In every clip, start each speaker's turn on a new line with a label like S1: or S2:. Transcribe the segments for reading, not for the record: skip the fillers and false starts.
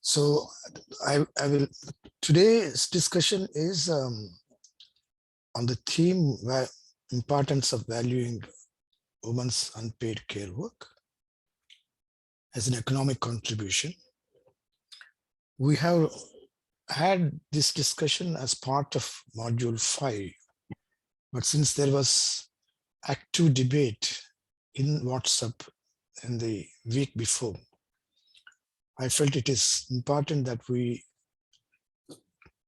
S1: So I will, today's discussion is on the theme where importance of valuing women's unpaid care work as an economic contribution. We have had this discussion as part of module 5, but since there was active debate in WhatsApp in the week before, I felt it is important that we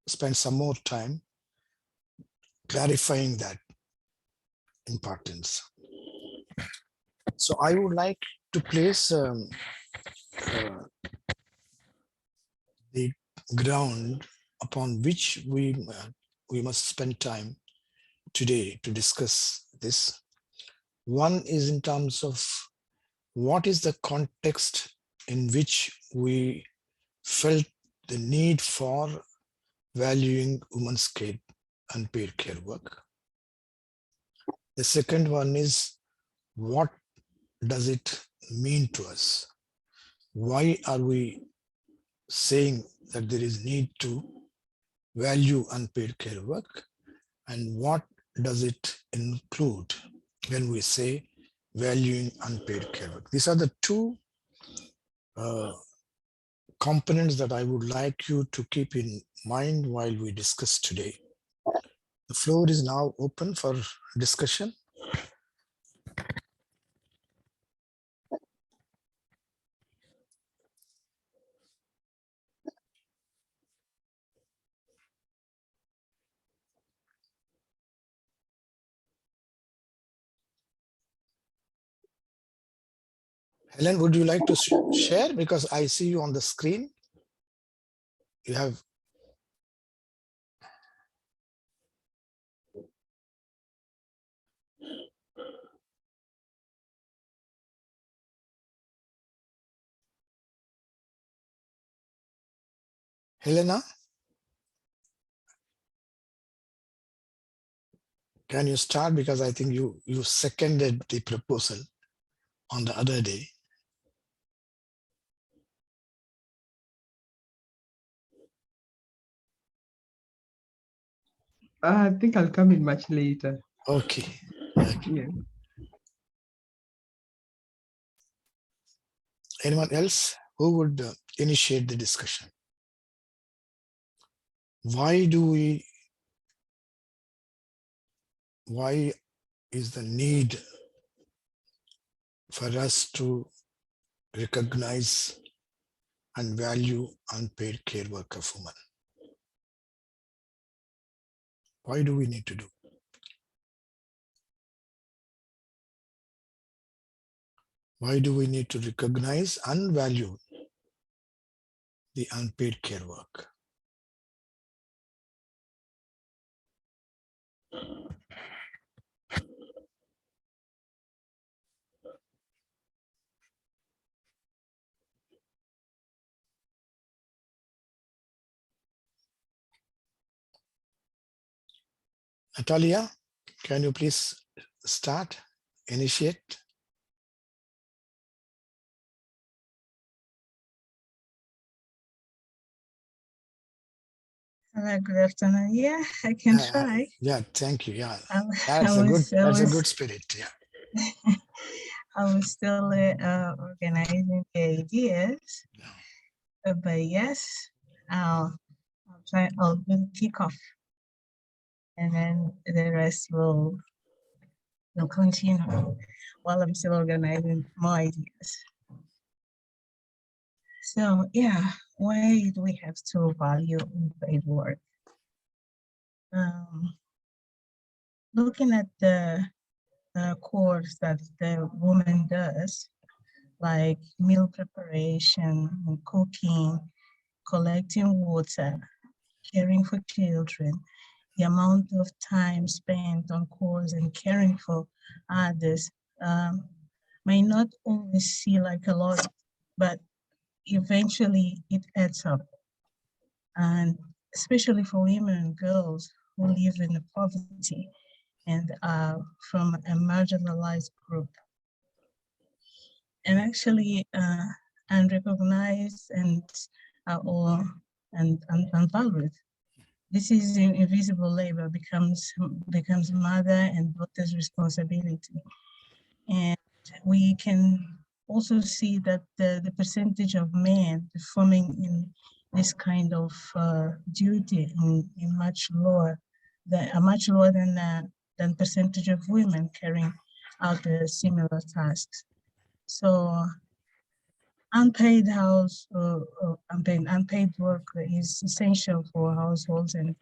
S1: spend some more time clarifying that importance. So I would like to place the ground upon which we must spend time today to discuss this. One is in terms of what is the context in which we felt the need for valuing women's care, unpaid care work. The second one is what does it mean to us? Why are we saying that there is need to value unpaid care work? And what does it include when we say valuing unpaid care work? These are the two components that I would like you to keep in mind while we discuss today. The floor is now open for discussion. Helen, would you like to share? Because I see you on the screen. You have. Helena, can you start? Because I think you seconded the proposal on the other day.
S2: I think I'll come in much later.
S1: Okay.
S2: Yeah.
S1: Anyone else who would initiate the discussion? Why is the need for us to recognize and value unpaid care work of women? Why do we need to do? Why do we need to recognize and value the unpaid care work? Natalia, can you please start, initiate?
S3: Hello, good afternoon. Yeah, I can try.
S1: Yeah, thank you. Yeah,
S3: I
S1: that's a good spirit. Yeah.
S3: I was still organizing the ideas, but yes, I'll kick off, and then the rest will continue while I'm still organizing more ideas. So yeah, why do we have to value unpaid work? Looking at the chores that the woman does, like meal preparation, cooking, collecting water, caring for children, the amount of time spent on chores and caring for others may not always seem like a lot, but eventually it adds up. And especially for women and girls who live in poverty and are from a marginalized group. And actually unrecognized and are all unvalued. This is invisible labor becomes mother and daughter's responsibility. And we can also see that the percentage of men performing in this kind of duty in much lower than percentage of women carrying out similar tasks. So unpaid unpaid work is essential for households and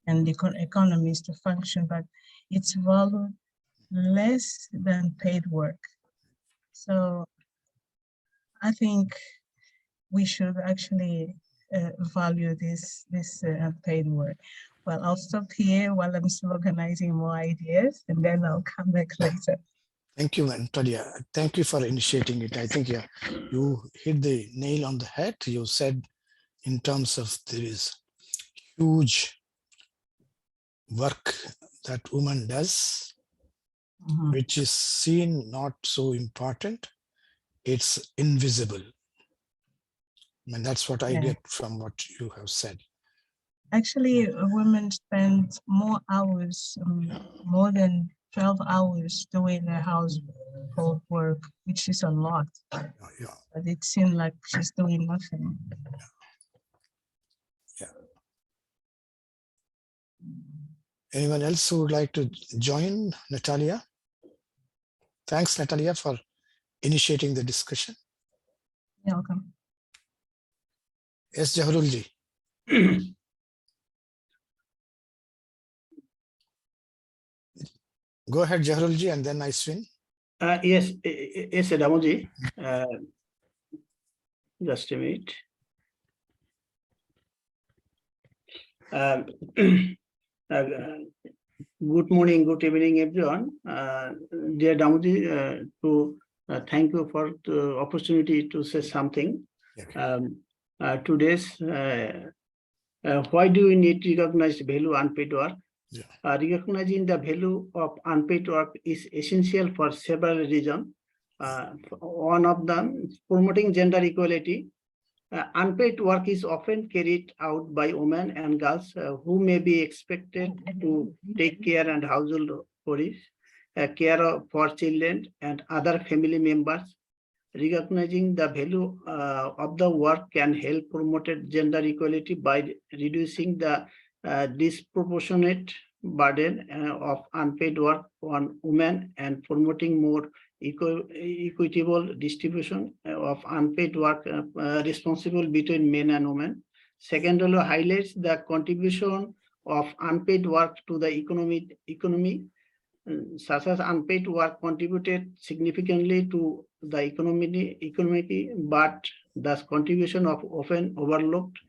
S3: economies to function, but it's valued less than paid work. So I think we should actually value this paid work. Well, I'll stop here while I'm still organizing more ideas, and then I'll come back later.
S1: Thank you, Natalia. Thank you for initiating it. I think you hit the nail on the head. You said in terms of there is huge work that woman does, which is seen not so important. It's invisible. And that's what I get from what you have said.
S3: Actually, women spend more hours, more than 12 hours doing the household work, which is a lot.
S1: Yeah.
S3: But it seems like she's doing nothing.
S1: Yeah. Anyone else who would like to join Natalia? Thanks, Natalia, for initiating the discussion.
S3: You're welcome.
S1: Yes, Jahrulji. Go ahead, Jahrulji, and then Iswin.
S4: Yes, Damoji. Just a minute. Good morning, good evening, everyone. Dear Damoji, thank you for the opportunity to say something.
S1: Okay.
S4: Today's why do we need to recognize value unpaid work?
S1: Yeah.
S4: Recognizing the value of unpaid work is essential for several reasons. One of them, promoting gender equality. Unpaid work is often carried out by women and girls who may be expected to take care and household chores, care for children and other family members. Recognizing the value of the work can help promote gender equality by reducing the disproportionate burden of unpaid work on women and promoting more equitable distribution of unpaid work responsible between men and women. Secondly, highlights the contribution of unpaid work to the economy, such as unpaid work contributed significantly to the economy, but thus contribution of often overlooked.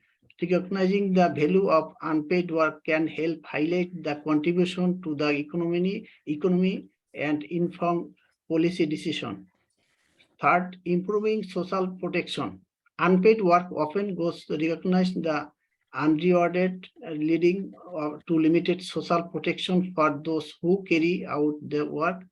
S4: Recognizing the value of unpaid work can help highlight the contribution to the economy and inform policy decision. Third, improving social protection. Unpaid work often goes to recognize the unrewarded, leading to limited social protection for those who carry out the work.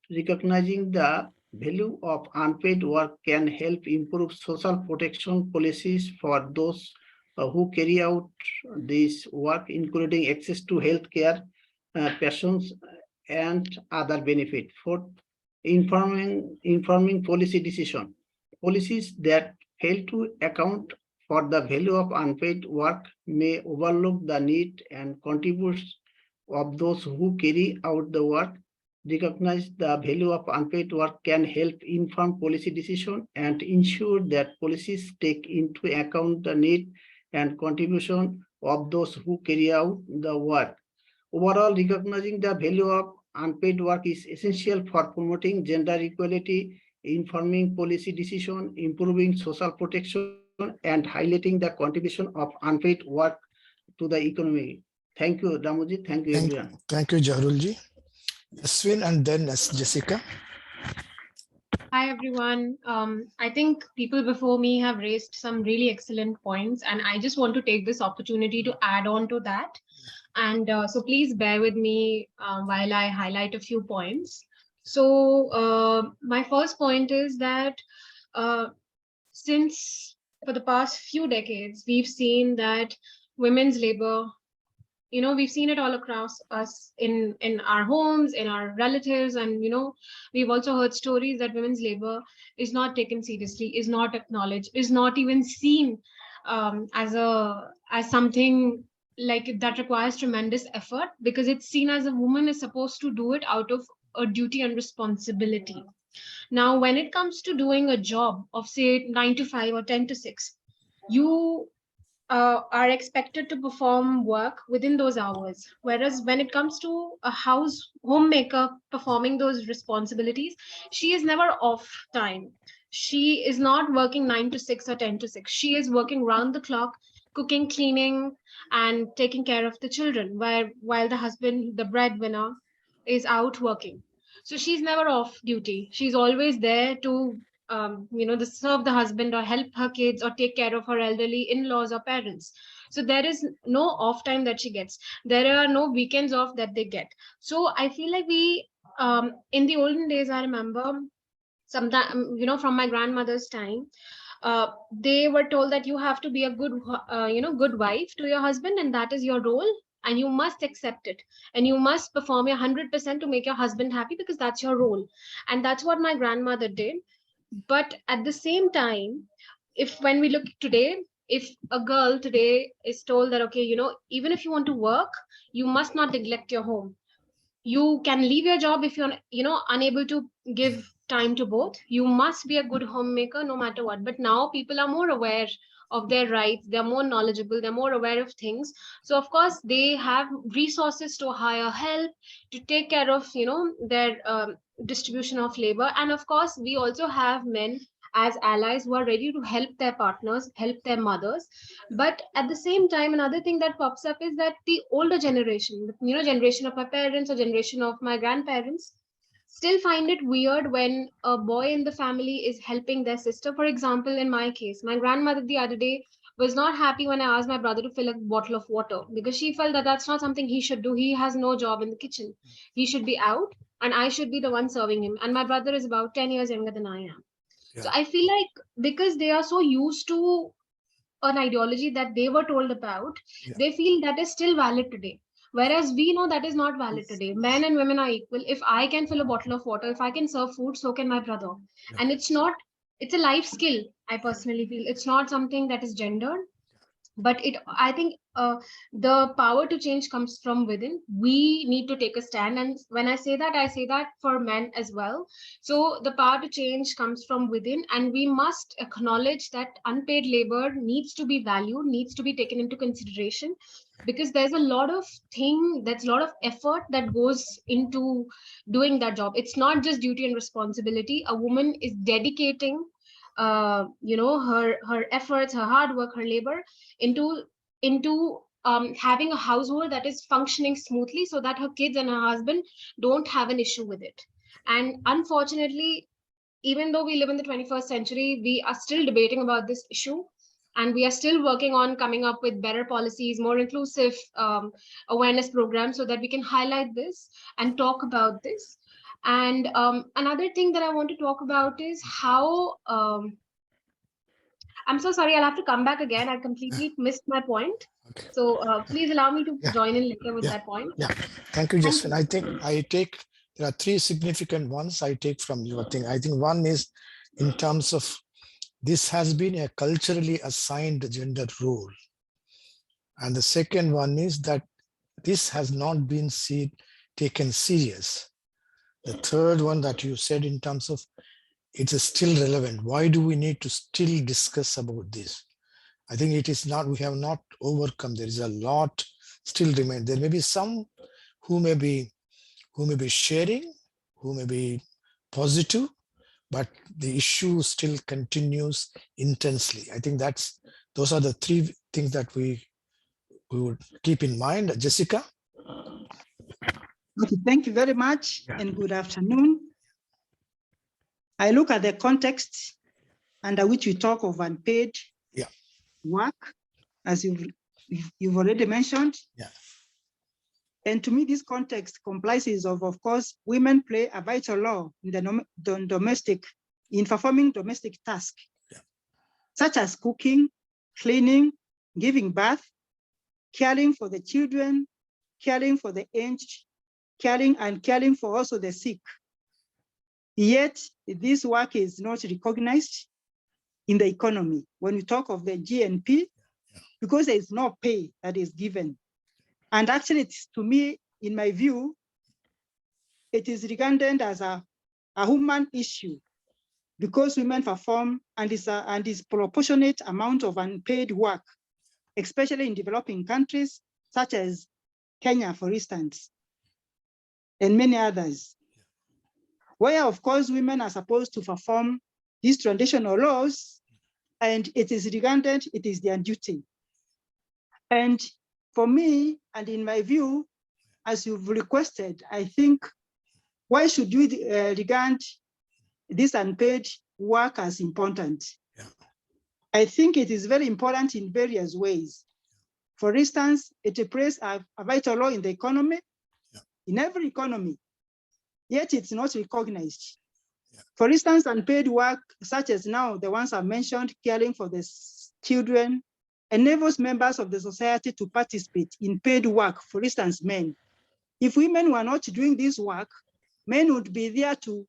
S4: Recognizing the value of unpaid work can help improve social protection policies for those who carry out this work, including access to health care, pensions, and other benefits. Fourth, informing policy decision. Policies that fail to account for the value of unpaid work may overlook the need and contributions of those who carry out the work. Recognize the value of unpaid work can help inform policy decision and ensure that policies take into account the need and contribution of those who carry out the work. Overall, recognizing the value of unpaid work is essential for promoting gender equality, informing policy decision, improving social protection, and highlighting the contribution of unpaid work to the economy. Thank you, Damoji. Thank you, everyone.
S1: Thank you, Jahrulji. Aswin and then Jessica.
S5: Hi, everyone. I think people before me have raised some really excellent points, and I just want to take this opportunity to add on to that. And so please bear with me while I highlight a few points. So my first point is that since for the past few decades, we've seen that women's labor, we've seen it all across us in our homes, in our relatives, and we've also heard stories that women's labor is not taken seriously, is not acknowledged, is not even seen as something like that requires tremendous effort, because it's seen as a woman is supposed to do it out of a duty and responsibility. Now, when it comes to doing a job of say 9 to 5 or 10 to 6, you are expected to perform work within those hours. Whereas when it comes to a homemaker performing those responsibilities, she is never off time. She is not working 9 to 6 or 10 to 6. She is working round the clock, cooking, cleaning, and taking care of the children, while the husband, the breadwinner, is out working. So she's never off duty. She's always there to serve the husband or help her kids or take care of her elderly in-laws or parents. So there is no off time that she gets. There are no weekends off that they get. So I feel like in the olden days, I remember sometime, from my grandmother's time, they were told that you have to be a good wife to your husband, and that is your role. And you must accept it, and you must perform your 100% to make your husband happy, because that's your role. And that's what my grandmother did. But at the same time, when we look today, if a girl today is told that, okay, even if you want to work, you must not neglect your home. You can leave your job if you're, unable to give time to both. You must be a good homemaker no matter what. But now people are more aware of their rights. They're more knowledgeable. They're more aware of things. So of course they have resources to hire help, to take care of, their distribution of labor. And of course, we also have men as allies who are ready to help their partners, help their mothers. But at the same time, another thing that pops up is that the older generation, generation of my parents or generation of my grandparents, still find it weird when a boy in the family is helping their sister. For example, in my case, my grandmother the other day was not happy when I asked my brother to fill a bottle of water, because she felt that that's not something he should do. He has no job in the kitchen. He should be out, and I should be the one serving him. And my brother is about 10 years younger than I am.
S1: Yeah.
S5: So I feel like because they are so used to an ideology that they were told about,
S1: Yeah.
S5: they feel that is still valid today. Whereas we know that is not valid today. Men and women are equal. If I can fill a bottle of water, if I can serve food, so can my brother.
S1: Yeah.
S5: And it's a life skill, I personally feel. It's not something that is gendered. But I think the power to change comes from within. We need to take a stand. And when I say that for men as well. So the power to change comes from within, and we must acknowledge that unpaid labor needs to be valued, needs to be taken into consideration, because there's a lot of effort that goes into doing that job. It's not just duty and responsibility. A woman is dedicating her efforts, her hard work, her labor into having a household that is functioning smoothly, so that her kids and her husband don't have an issue with it. And unfortunately, even though we live in the 21st century, we are still debating about this issue, and we are still working on coming up with better policies, more inclusive awareness programs, so that we can highlight this and talk about this. And another thing that I want to talk about is how I'm so sorry, I'll have to come back again. I completely missed my point.
S1: Okay.
S5: So please allow me to
S1: Yeah.
S5: join in later with
S1: Yeah.
S5: that point.
S1: Yeah. Thank you, Jasmine. I think there are three significant ones I take from your thing. I think one is in terms of this has been a culturally assigned gender role. And the second one is that this has not been taken serious. The third one that you said in terms of it is still relevant. Why do we need to still discuss about this? I think it is not, we have not overcome. There is a lot still remain. There may be some who may be sharing, who may be positive, but the issue still continues intensely. I think those are the three things that we would keep in mind. Jessica?
S6: Okay, thank you very much,
S1: Yeah.
S6: and good afternoon. I look at the context under which we talk of unpaid work, as you've already mentioned.
S1: Yeah.
S6: And to me, this context comprises of course, women play a vital role in in performing domestic tasks, such as cooking, cleaning, giving birth, caring for the children, caring for the aged, caring for also the sick. Yet this work is not recognized in the economy when we talk of the GNP, because there is no pay that is given. And actually, it's, to me, in my view, it is regarded as a human issue, because women perform and is proportionate amount of unpaid work, especially in developing countries such as Kenya, for instance, and many others, where of course women are supposed to perform these traditional roles, and it is regarded, it is their duty. And for me, and in my view, as you've requested, I think, why should we regard this unpaid work as important?
S1: Yeah.
S6: I think it is very important in various ways. For instance, it plays a vital role in the economy, in every economy, yet it's not recognized. For instance, unpaid work, such as now the ones I mentioned, caring for the children, enables members of the society to participate in paid work, for instance, men. If women were not doing this work, men would be there to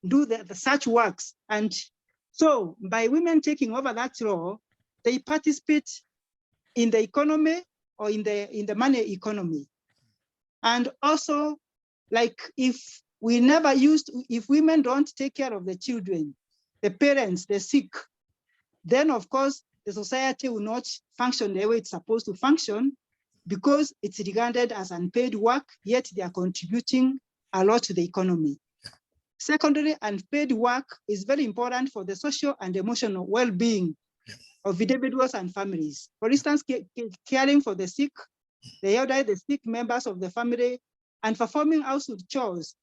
S6: do the such works. And so by women taking over that role, they participate in the economy or in the money economy. And also, like if women don't take care of the children, the parents, the sick, then of course the society will not function the way it's supposed to function, because it's regarded as unpaid work, yet they are contributing a lot to the economy. Secondly, unpaid work is very important for the social and emotional well-being of individuals and families. For instance, caring for the sick, the elderly, the sick members of the family, and performing household chores,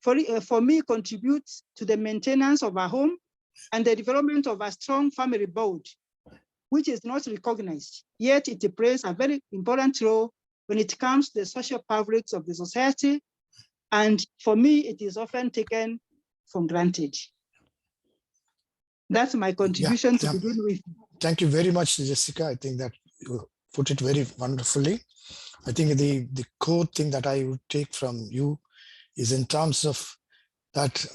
S6: for me, contributes to the maintenance of a home and the development of a strong family bond, which is not recognized, yet it plays a very important role when it comes to the social fabrics of the society. And for me, it is often taken for granted. That's my contribution to begin with.
S1: Thank you very much, Jessica. I think that you put it very wonderfully. I think the core thing that I would take from you is in terms of that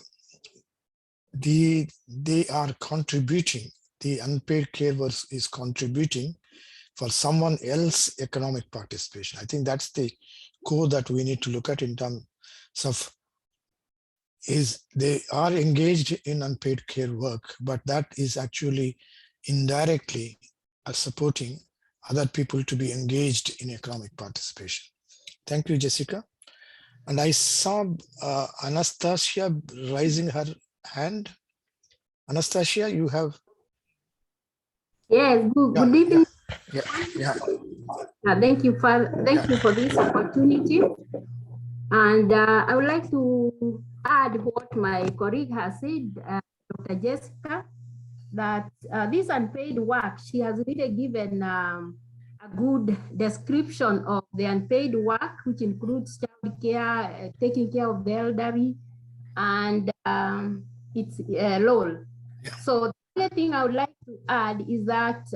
S1: they are contributing, the unpaid care work is contributing for someone else's economic participation. I think that's the core that we need to look at in terms of, is they are engaged in unpaid care work, but that is actually indirectly supporting other people to be engaged in economic participation. Thank you, Jessica. And I saw Anastasia raising her hand. Anastasia, you have.
S7: Yes, good evening.
S1: Yeah.
S7: Thank you for this opportunity. And I would like to add what my colleague has said, Dr. Jessica, that this unpaid work, she has really given a good description of the unpaid work, which includes child care, taking care of the elderly, and its role. Yeah. So the other thing I would like to add is that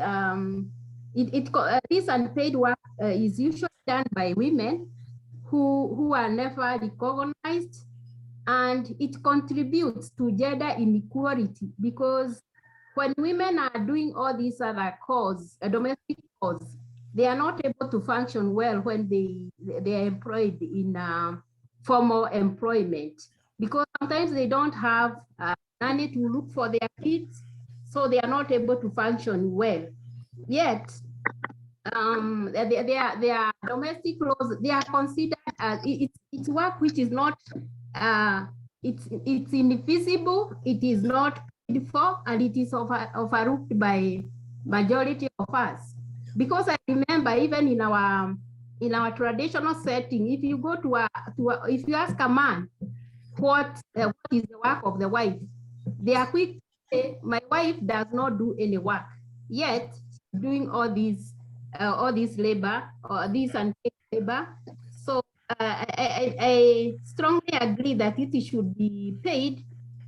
S7: this unpaid work is usually done by women who are never recognized, and it contributes to gender inequality, because when women are doing all these other cause, domestic cause, they are not able to function well when they are employed in formal employment, because sometimes they don't have nanny to look for their kids, so they are not able to function well. Yet, their domestic roles, they are considered as it's work which is not it's invisible, it is not paid for, and it is overlooked by majority of us. Because I remember even in our traditional setting, if you go if you ask a man what is the work of the wife, they are quick to say, my wife does not do any work, yet doing all these labor or this unpaid labor. So I strongly agree that it should be paid,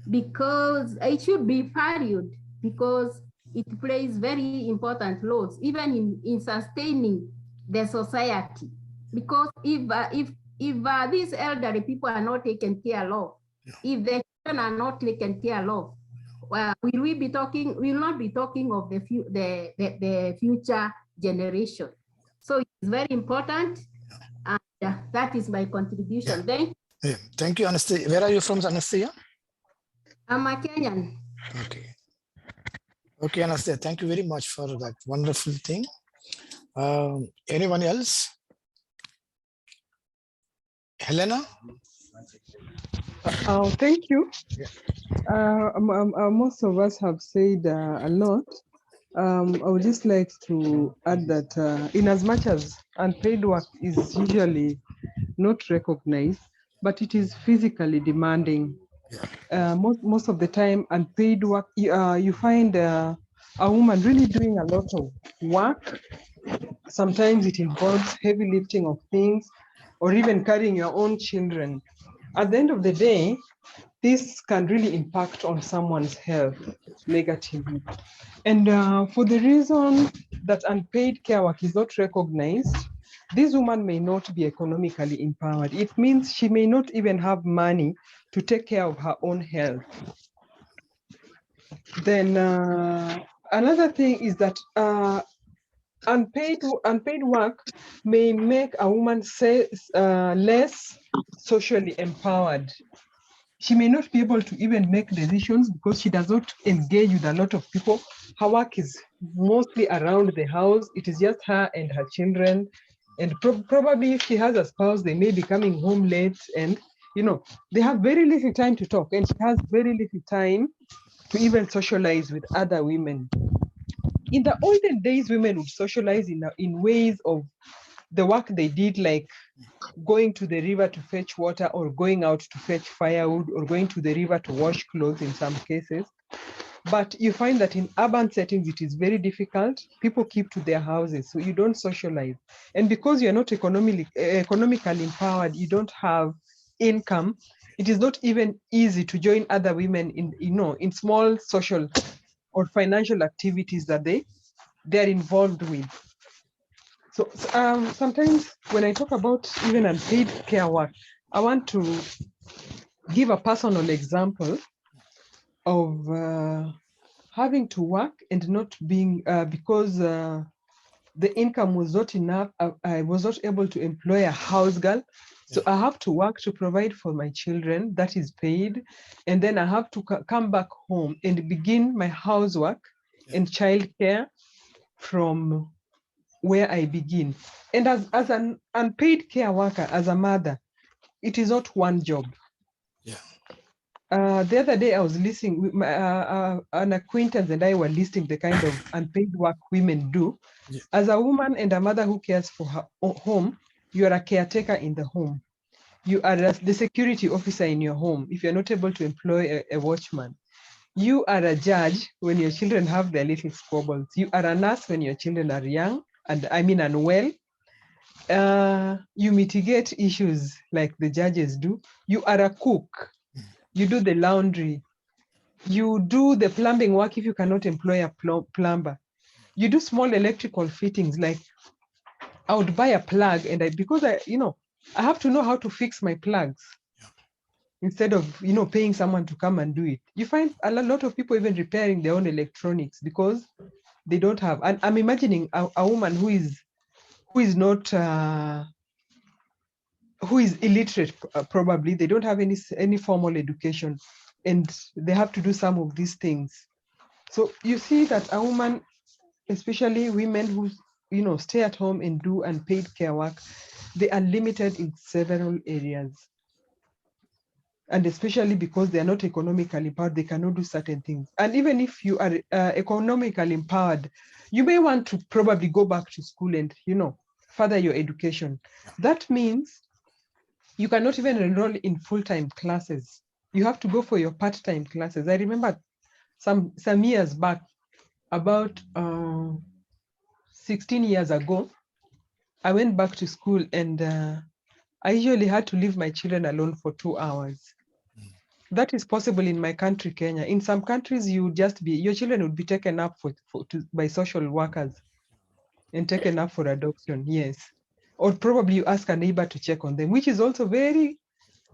S7: because it should be valued, because it plays very important roles, even in sustaining the society. Because if these elderly people are not taken care of, if the children are not taken care of, well, will we be talking? We will not be talking of the future generation. So it's very important, and that is my contribution.
S1: Yeah. Thank you, Anastasia. Where are you from, Anastasia?
S7: I'm a Kenyan.
S1: Okay. Okay, Anastasia, thank you very much for that wonderful thing. Anyone else? Helena?
S2: Oh, thank you.
S1: Yeah.
S2: Most of us have said a lot. I would just like to add that in as much as unpaid work is usually not recognized, but it is physically demanding. Most of the time, unpaid work, you find a woman really doing a lot of work. Sometimes it involves heavy lifting of things or even carrying your own children. At the end of the day, this can really impact on someone's health negatively. And for the reason that unpaid care work is not recognized, this woman may not be economically empowered. It means she may not even have money to take care of her own health. Then another thing is that unpaid work may make a woman less socially empowered. She may not be able to even make decisions because she does not engage with a lot of people. Her work is mostly around the house. It is just her and her children. And probably if she has a spouse, they may be coming home late, and they have very little time to talk, and she has very little time to even socialize with other women. In the olden days, women would socialize in ways of the work they did, like going to the river to fetch water, or going out to fetch firewood, or going to the river to wash clothes in some cases. But you find that in urban settings, it is very difficult. People keep to their houses, so you don't socialize. And because you're not economically empowered, you don't have income, it is not even easy to join other women in small social or financial activities that they're involved with. So sometimes when I talk about even unpaid care work, I want to give a personal example of having to work and not being, because the income was not enough, I was not able to employ a house girl. So I have to work to provide for my children, that is paid. And then I have to come back home and begin my housework and childcare from where I begin. And as an unpaid care worker, as a mother, it is not one job. The other day I was listening, an acquaintance and I were listing the kind of unpaid work women do. As a woman and a mother who cares for her home, you are a caretaker in the home. You are the security officer in your home if you're not able to employ a watchman. You are a judge when your children have their little squabbles. You are a nurse when your children are young, and unwell. You mitigate issues like the judges do. You are a cook. You do the laundry. You do the plumbing work if you cannot employ a plumber. You do small electrical fittings, like I would buy a plug, and because I have to know how to fix my plugs instead of paying someone to come and do it. You find a lot of people even repairing their own electronics because they don't have. And I'm imagining a woman who is not who is illiterate, probably they don't have any formal education, and they have to do some of these things. So you see that a woman, especially women who stay at home and do unpaid care work, they are limited in several areas. And especially because they are not economically empowered, they cannot do certain things. And even if you are economically empowered, you may want to probably go back to school and further your education. That means you cannot even enroll in full-time classes. You have to go for your part-time classes. I remember some years back, about 16 years ago, I went back to school, and I usually had to leave my children alone for 2 hours. That is possible in my country, Kenya. In some countries, you would just be, your children would be taken up by social workers and taken up for adoption, yes. Or probably you ask a neighbor to check on them, which is also very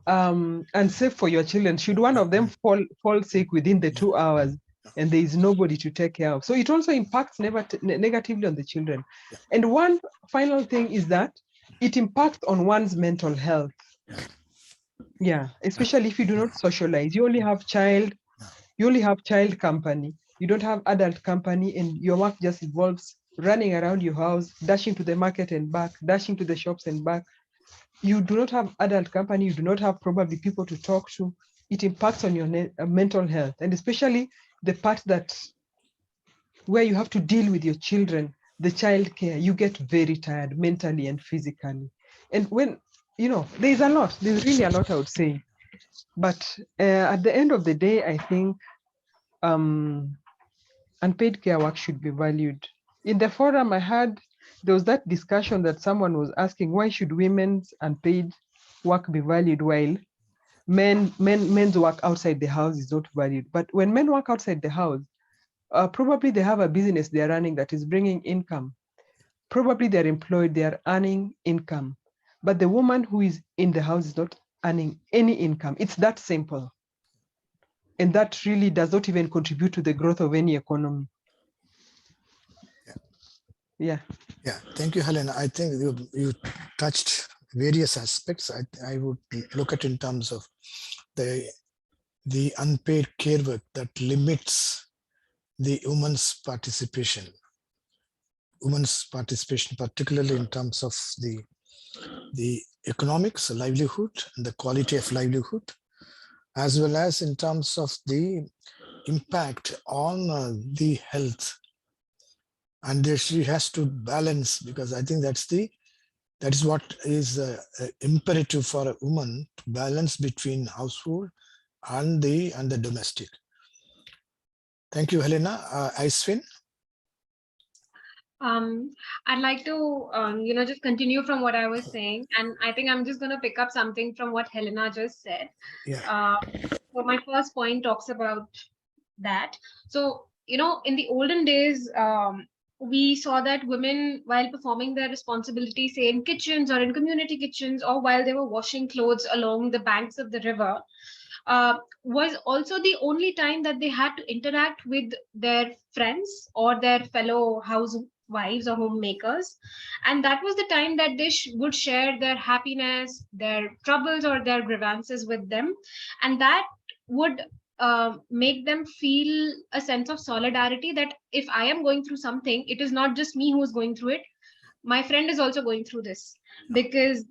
S2: unsafe for your children. Should one of them fall sick within the 2 hours and there is nobody to take care of. So it also impacts negatively on the children. And one final thing is that it impacts on one's mental health. Yeah, especially if you do not socialize. You only have child company. You don't have adult company, and your work just involves running around your house, dashing to the market and back, dashing to the shops and back. You do not have adult company. You do not have probably people to talk to. It impacts on your mental health, and especially the part that where you have to deal with your children, the child care. You get very tired mentally and physically. And when, there's really a lot, I would say. But at the end of the day, I think unpaid care work should be valued. In the forum I had, there was that discussion that someone was asking, why should women's unpaid work be valued while men's work outside the house is not valued? But when men work outside the house, probably they have a business they're running that is bringing income. Probably they're employed, they're earning income. But the woman who is in the house is not earning any income. It's that simple. And that really does not even contribute to the growth of any economy. Yeah.
S1: Thank you, Helena. I think you touched various aspects. I would look at in terms of the unpaid care work that limits the woman's participation, particularly in terms of the economics, livelihood, and the quality of livelihood, as well as in terms of the impact on the health. And there she has to balance, because I think that is what is imperative for a woman, to balance between household and the domestic. Thank you, Helena. Aiswin.
S5: I'd like to, just continue from what I was saying. And I think I'm just going to pick up something from what Helena just said. So my first point talks about that. So, in the olden days, we saw that women, while performing their responsibilities, say in kitchens or in community kitchens, or while they were washing clothes along the banks of the river, was also the only time that they had to interact with their friends or their fellow housewives or homemakers. And that was the time that they would share their happiness, their troubles, or their grievances with them. And that would make them feel a sense of solidarity, that if I am going through something, it is not just me who is going through it. My friend is also going through this, because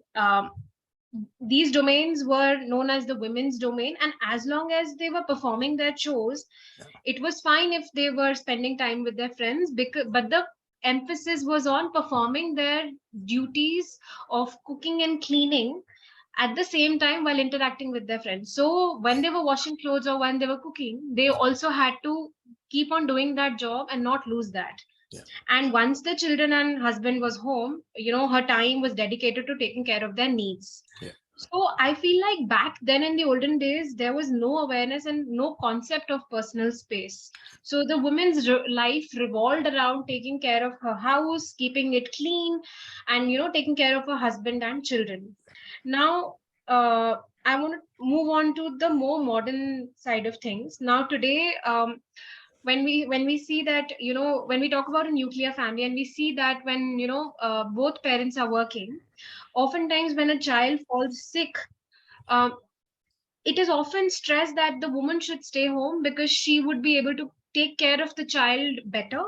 S5: these domains were known as the women's domain. And as long as they were performing their chores, it was fine if they were spending time with their friends, but the emphasis was on performing their duties of cooking and cleaning at the same time while interacting with their friends. So when they were washing clothes or when they were cooking, they also had to keep on doing that job and not lose that. And once the children and husband was home, her time was dedicated to taking care of their needs. So I feel like back then in the olden days, there was no awareness and no concept of personal space. So the woman's life revolved around taking care of her house, keeping it clean, and, taking care of her husband and children. Now, I want to move on to the more modern side of things. Now, today, when we see that, when we talk about a nuclear family, and we see that when, both parents are working, oftentimes when a child falls sick, it is often stressed that the woman should stay home because she would be able to take care of the child better.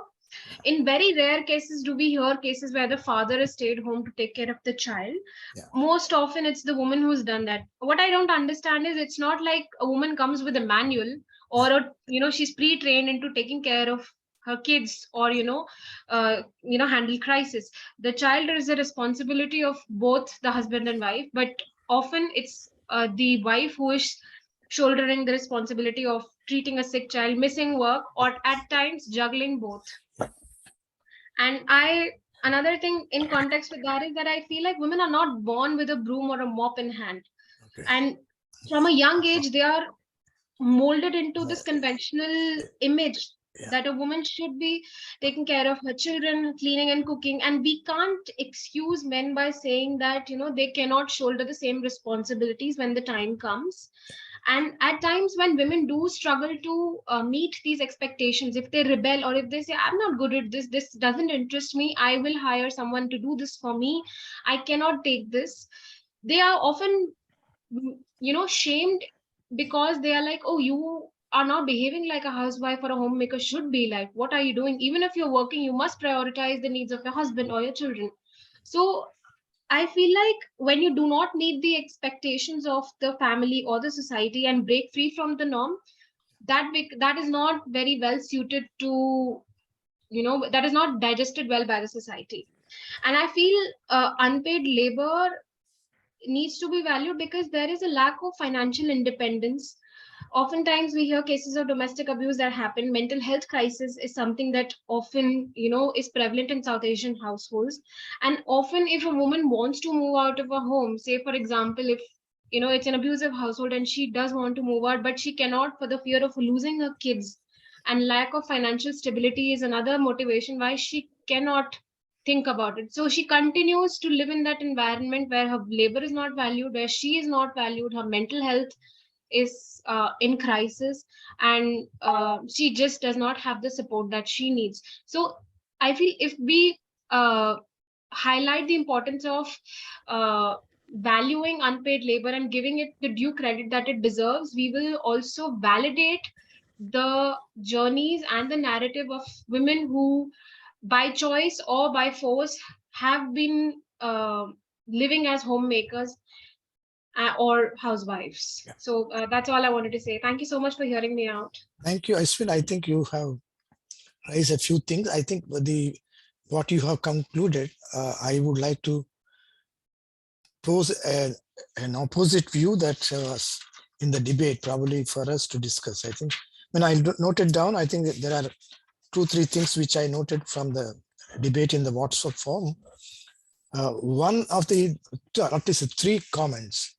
S5: In very rare cases do we hear cases where the father has stayed home to take care of the child. Most often it's the woman who's done that. What I don't understand is, it's not like a woman comes with a manual, or she's pre-trained into taking care of her kids, or handle crisis. The child is a responsibility of both the husband and wife, but often it's the wife who is shouldering the responsibility of treating a sick child, missing work, or at times juggling both. And another thing in context with that is that I feel like women are not born with a broom or a mop in hand. And from a young age, they are molded into this
S1: Yeah.
S5: conventional image
S1: Yeah.
S5: that a woman should be taking care of her children, cleaning and cooking. And we can't excuse men by saying that, they cannot shoulder the same responsibilities when the time comes. And at times when women do struggle to meet these expectations, if they rebel or if they say, I'm not good at this doesn't interest me, I will hire someone to do this for me, I cannot take this, they are often, shamed, because they are like, oh, you are not behaving like a housewife or a homemaker should be. Like, what are you doing? Even if you're working, you must prioritize the needs of your husband or your children. So I feel like when you do not meet the expectations of the family or the society and break free from the norm, that is not very well suited to, that is not digested well by the society. And I feel unpaid labor needs to be valued because there is a lack of financial independence. Oftentimes we hear cases of domestic abuse that happen. Mental health crisis is something that often, is prevalent in South Asian households. And often if a woman wants to move out of a home, say for example, if it's an abusive household and she does want to move out, but she cannot for the fear of losing her kids, and lack of financial stability is another motivation why she cannot think about it. So she continues to live in that environment where her labor is not valued, where she is not valued, her mental health is in crisis, and she just does not have the support that she needs. So I feel if we highlight the importance of valuing unpaid labor and giving it the due credit that it deserves, we will also validate the journeys and the narrative of women who by choice or by force have been living as homemakers or housewives.
S1: Yeah.
S5: So that's all I wanted to say. Thank you so much for hearing me out.
S1: Thank you, Ashwin. I think you have raised a few things. I think what you have concluded, I would like to pose an opposite view that was in the debate, probably for us to discuss. I think when I noted down, I think that there are 2-3 things which I noted from the debate in the WhatsApp forum. One of the, at least 3 comments,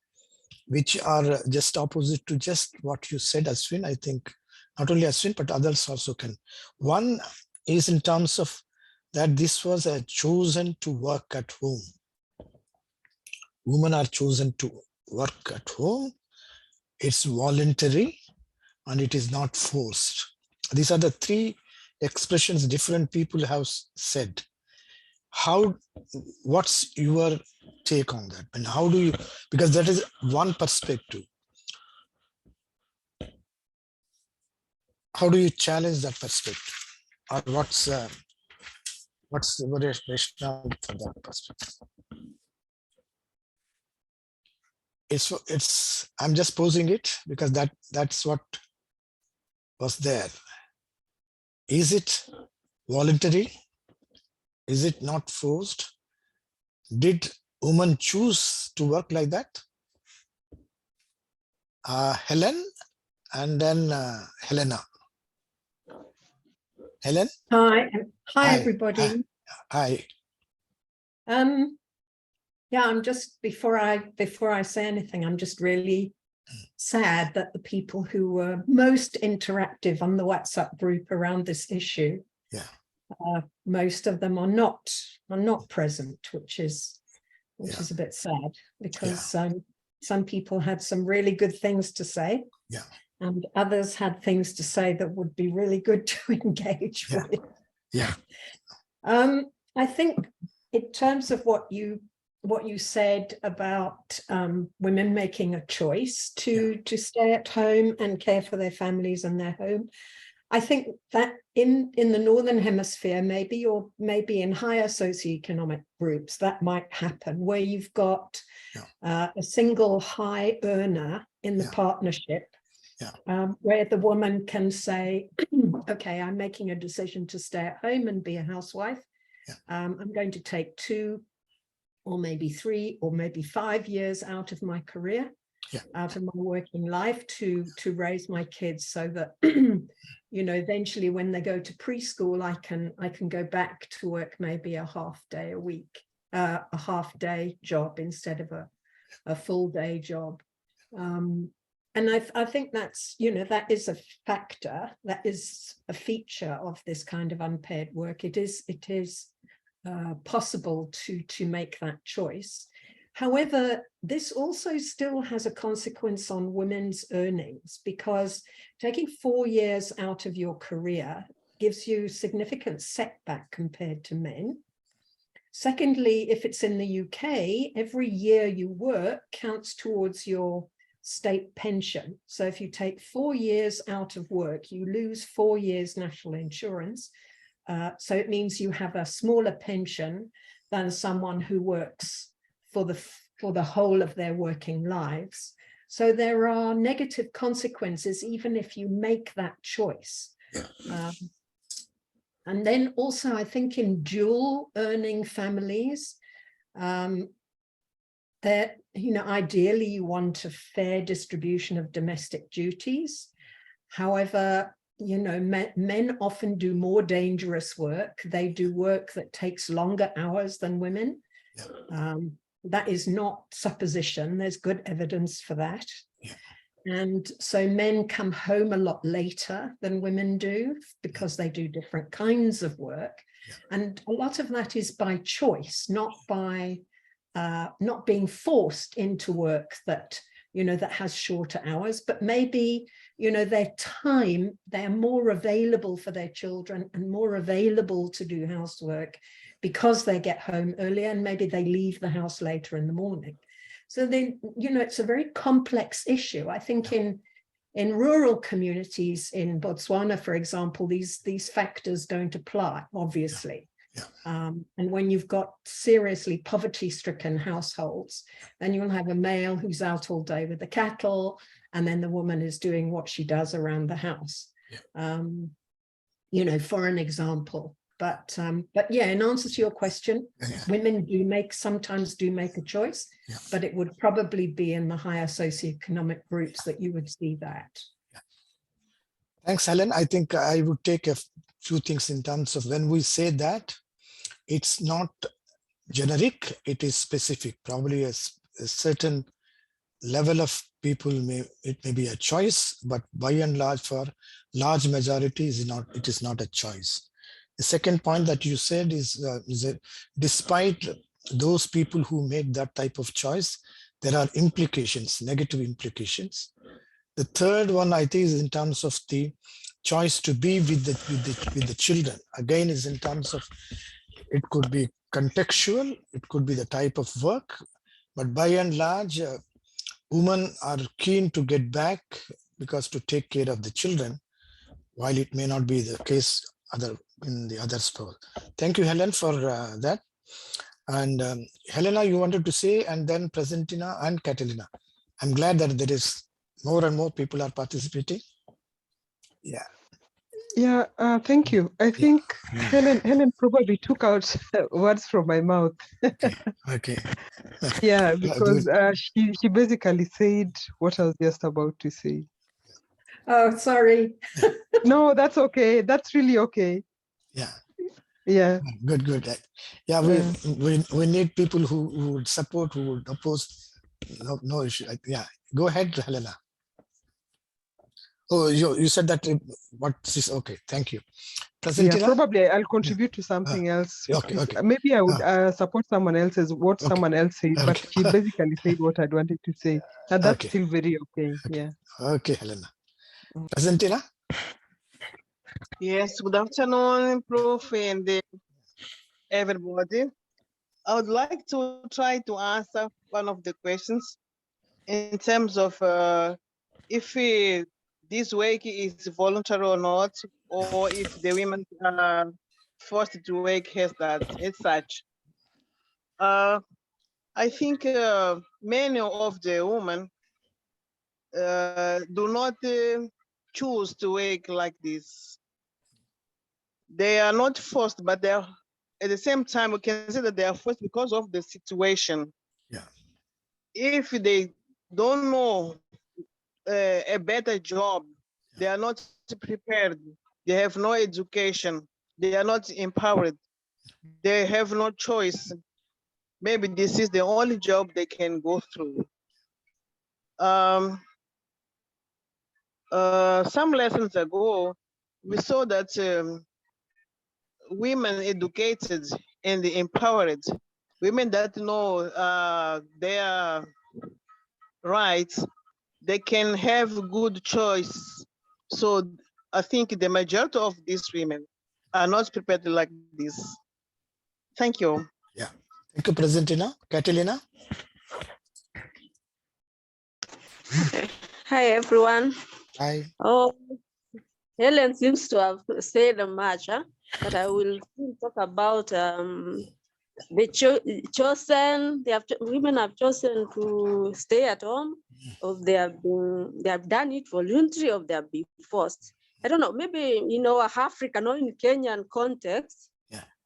S1: which are just opposite to just what you said, Ashwin. I think not only Ashwin, but others also can. One is in terms of that this was a chosen to work at home. Women are chosen to work at home. It's voluntary and it is not forced. These are the 3 expressions different people have said. What's your take on that? And how do you, because that is one perspective. How do you challenge that perspective? Or what's the rationale for that perspective? I'm just posing it because that's what was there. Is it voluntary? Is it not forced? Did women choose to work like that? Helen and then Helena. Helen?
S8: Hi
S1: Hi.
S8: everybody.
S1: Hi.
S8: Yeah, I'm just before I say anything, I'm just really sad that the people who were most interactive on the WhatsApp group around this issue, most of them are not present, which is a bit sad, because some people had some really good things to say, and others had things to say that would be really good to engage with. I think in terms of what you said about women making a choice to stay at home and care for their families and their home, I think that in the Northern Hemisphere, maybe, or maybe in higher socioeconomic groups, that might happen, where you've got a single high earner in the partnership, where the woman can say, okay, I'm making a decision to stay at home and be a housewife. I'm going to take 2 or maybe 3 or maybe 5 years out of my career, out of my working life to raise my kids, so that eventually when they go to preschool, I can go back to work maybe a half day a week, a half day job instead of a full day job. I think that's, you know, that is a factor, that is a feature of this kind of unpaid work. It is possible to make that choice. However, this also still has a consequence on women's earnings, because taking 4 years out of your career gives you significant setback compared to men. Secondly, if it's in the UK, every year you work counts towards your state pension. So if you take 4 years out of work, you lose 4 years national insurance. So it means you have a smaller pension than someone who works for the whole of their working lives. So there are negative consequences even if you make that choice. And then also, I think in dual earning families, that, you know, ideally you want a fair distribution of domestic duties. However, you know, men often do more dangerous work. They do work that takes longer hours than women. That is not supposition. There's good evidence for that. And so men come home a lot later than women do because they do different kinds of work. And a lot of that is by choice, not by not being forced into work that, you know, that has shorter hours, but maybe, you know, their time, they're more available for their children and more available to do housework because they get home earlier and maybe they leave the house later in the morning. So then, you know, it's a very complex issue. I think in rural communities in Botswana, for example, these factors don't apply, obviously. And when you've got seriously poverty-stricken households, then you'll have a male who's out all day with the cattle, and then the woman is doing what she does around the house. You know, for an example. But yeah, in answer to your question, women sometimes do make a choice, but it would probably be in the higher socioeconomic groups that you would see that.
S1: Thanks, Helen. I think I would take a few things in terms of when we say that, it's not generic, it is specific. Probably a certain level of people it may be a choice, but by and large for large majority it is not a choice. The second point that you said is that despite those people who make that type of choice, there are implications, negative implications. The third one, I think, is in terms of the choice to be with the children. Again, is in terms of, it could be contextual, it could be the type of work, but by and large, women are keen to get back because to take care of the children, while it may not be the case in the other sport. Thank you, Helen, for that. And Helena, you wanted to say, and then Presentina and Catalina. I'm glad that there is more and more people are participating.
S2: Yeah, thank you. I think Helen probably took out words from my mouth.
S1: Okay.
S2: Yeah, because she basically said what I was just about to say.
S8: Oh, sorry.
S2: No, that's okay. That's really okay. Yeah.
S1: Good. Yeah, we need people who would support, who would oppose. No issue. Yeah, go ahead, Helena. Oh, you said that what is okay. Thank you.
S2: Yeah, probably I'll contribute to something else.
S1: Okay.
S2: Maybe I would support someone else's someone else said, but she basically said what I wanted to say, and that's still very okay. Yeah.
S1: Okay, Helena. Presentina.
S9: Yes, good afternoon, Prof. and everybody. I would like to try to answer one of the questions in terms of if this work is voluntary or not, or if the women are forced to work as such. I think many of the women do not choose to work like this. They are not forced, but they are, at the same time, we can say that they are forced because of the situation.
S1: Yeah.
S9: If they don't know a better job, they are not prepared, they have no education, they are not empowered, they have no choice. Maybe this is the only job they can go through. some lessons ago, we saw that women educated and empowered, women that know their rights, they can have good choice. So I think the majority of these women are not prepared like this. Thank you.
S1: Yeah. Thank you, Presentina. Catalina?
S10: Hi, everyone.
S1: Hi.
S10: Oh, Helen seems to have said much, but I will still talk about the chosen. Women have chosen to stay at home, or they have done it voluntarily, or they have been forced. I don't know. Maybe in our African or in Kenyan context.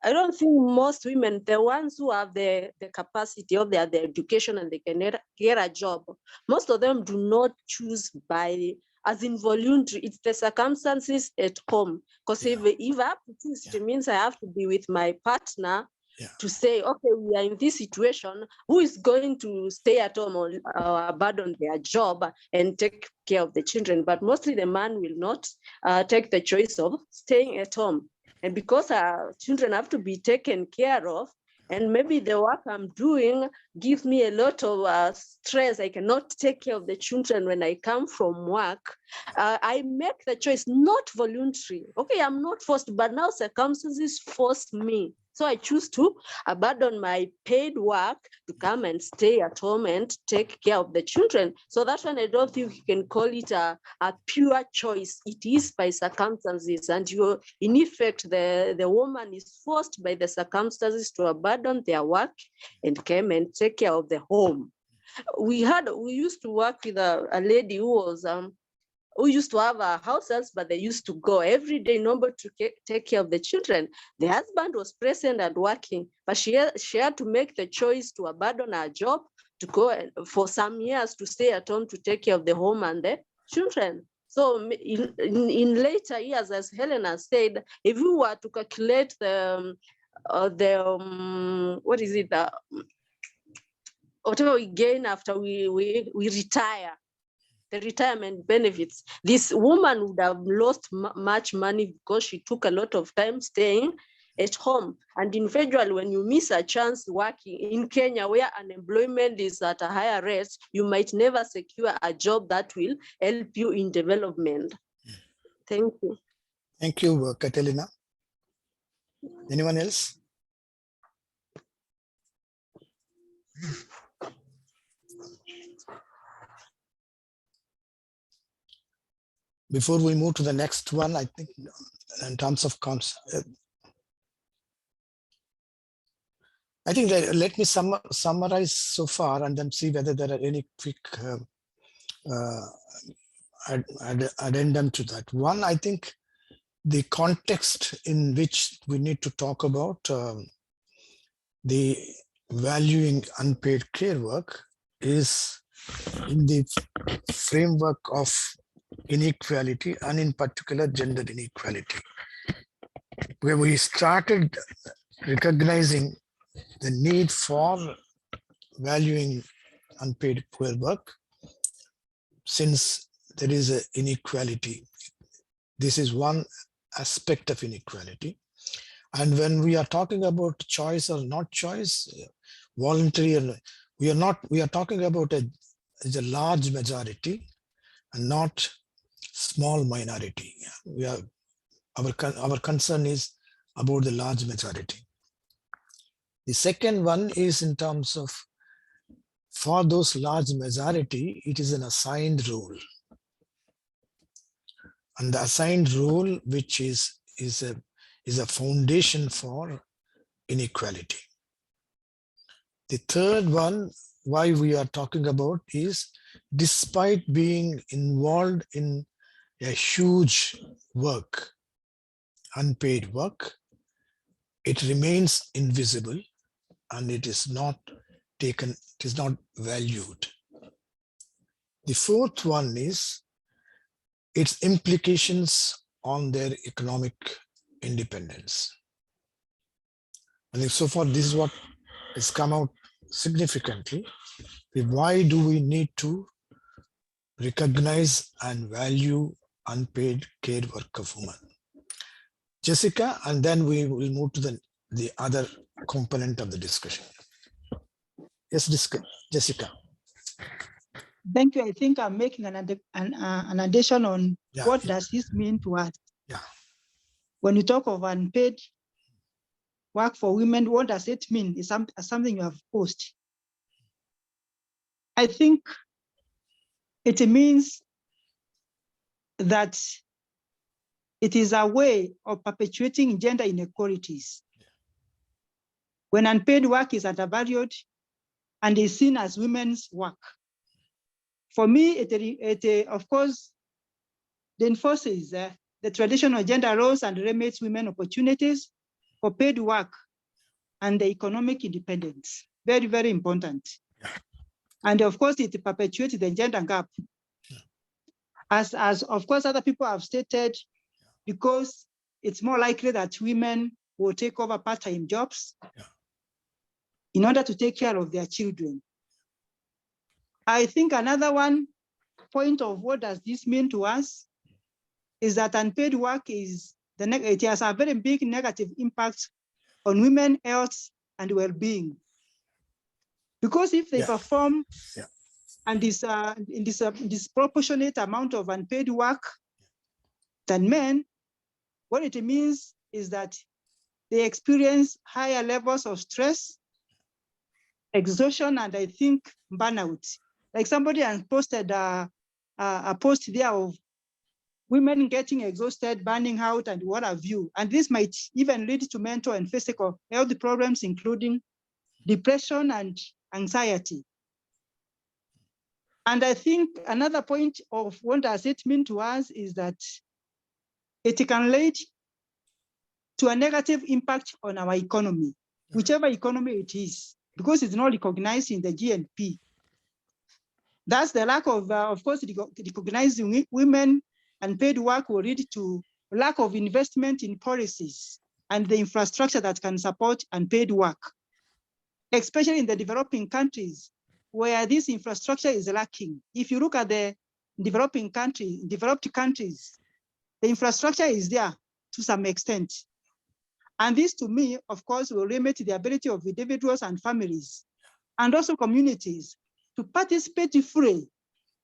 S10: I don't think most women, the ones who have the capacity of the education and they can get a job, most of them do not choose by as involuntary. It's the circumstances at home. Because if I have to choose, it means I have to be with my partner to say, okay, we are in this situation. Who is going to stay at home or abandon their job and take care of the children? But mostly the man will not take the choice of staying at home. And because our children have to be taken care of, and maybe the work I'm doing gives me a lot of stress. I cannot take care of the children when I come from work. I make the choice, not voluntary. Okay, I'm not forced, but now circumstances force me. So I choose to abandon my paid work to come and stay at home and take care of the children. So that's when I don't think you can call it a pure choice. It is by circumstances, and you, in effect, the woman is forced by the circumstances to abandon their work and come and take care of the home. We used to work with a lady who was who used to have houses, but they used to go every day in order to take care of the children. The husband was present and working, but she had to make the choice to abandon her job, to go for some years to stay at home to take care of the home and the children. So in later years, as Helena said, if we were to calculate what is it, whatever we gain after we retire, the retirement benefits, this woman would have lost much money because she took a lot of time staying at home. And individually, when you miss a chance working in Kenya, where unemployment is at a higher rate, you might never secure a job that will help you in development. Thank you.
S1: Thank you, Catalina. Anyone else? Before we move to the next one, I think in terms of I think let me summarize so far and then see whether there are any quick addendum to that. One, I think the context in which we need to talk about the valuing unpaid care work is in the framework of inequality, and in particular gender inequality, where we started recognizing the need for valuing unpaid care work since there is an inequality. This is one aspect of inequality. And when we are talking about choice or not choice, voluntary, we are talking about a large majority and not small minority. Our concern is about the large majority. The second one is in terms of, for those large majority, it is an assigned role. And the assigned role, which is a foundation for inequality. The third one, why we are talking about, is despite being involved in a huge work, unpaid work, it remains invisible and it is not taken, it is not valued. The fourth one is its implications on their economic independence. I think so far this is what has come out significantly. Why do we need to recognize and value unpaid care work of women. Jessica, and then we will move to the other component of the discussion. Yes, Jessica.
S6: Thank you. I think I'm making an addition on what does this mean to us?
S1: Yeah.
S6: When you talk of unpaid work for women, what does it mean? Is something you have posed. I think it means that it is a way of perpetuating gender inequalities. When unpaid work is undervalued and is seen as women's work. For me, it of course, reinforces the traditional gender roles and limits women opportunities for paid work and the economic independence. Very, very important. And of course, it perpetuates the gender gap. As of course, other people have stated, because it's more likely that women will take over part-time jobs in order to take care of their children. I think another one point of what does this mean to us is that unpaid work it has a very big negative impact on women's health and well-being. Because if they perform and in this disproportionate amount of unpaid work than men, what it means is that they experience higher levels of stress, exhaustion, and I think burnout. Like somebody has posted a post there of women getting exhausted, burning out, and what have you. And this might even lead to mental and physical health problems, including depression and anxiety. And I think another point of what does it mean to us is that it can lead to a negative impact on our economy, whichever economy it is, because it's not recognized in the GNP. That's the lack of course, recognizing women and paid work will lead to lack of investment in policies and the infrastructure that can support unpaid work, especially in the developing countries where this infrastructure is lacking. If you look at the developed countries, the infrastructure is there to some extent. And this, to me, of course, will limit the ability of individuals and families and also communities to participate fully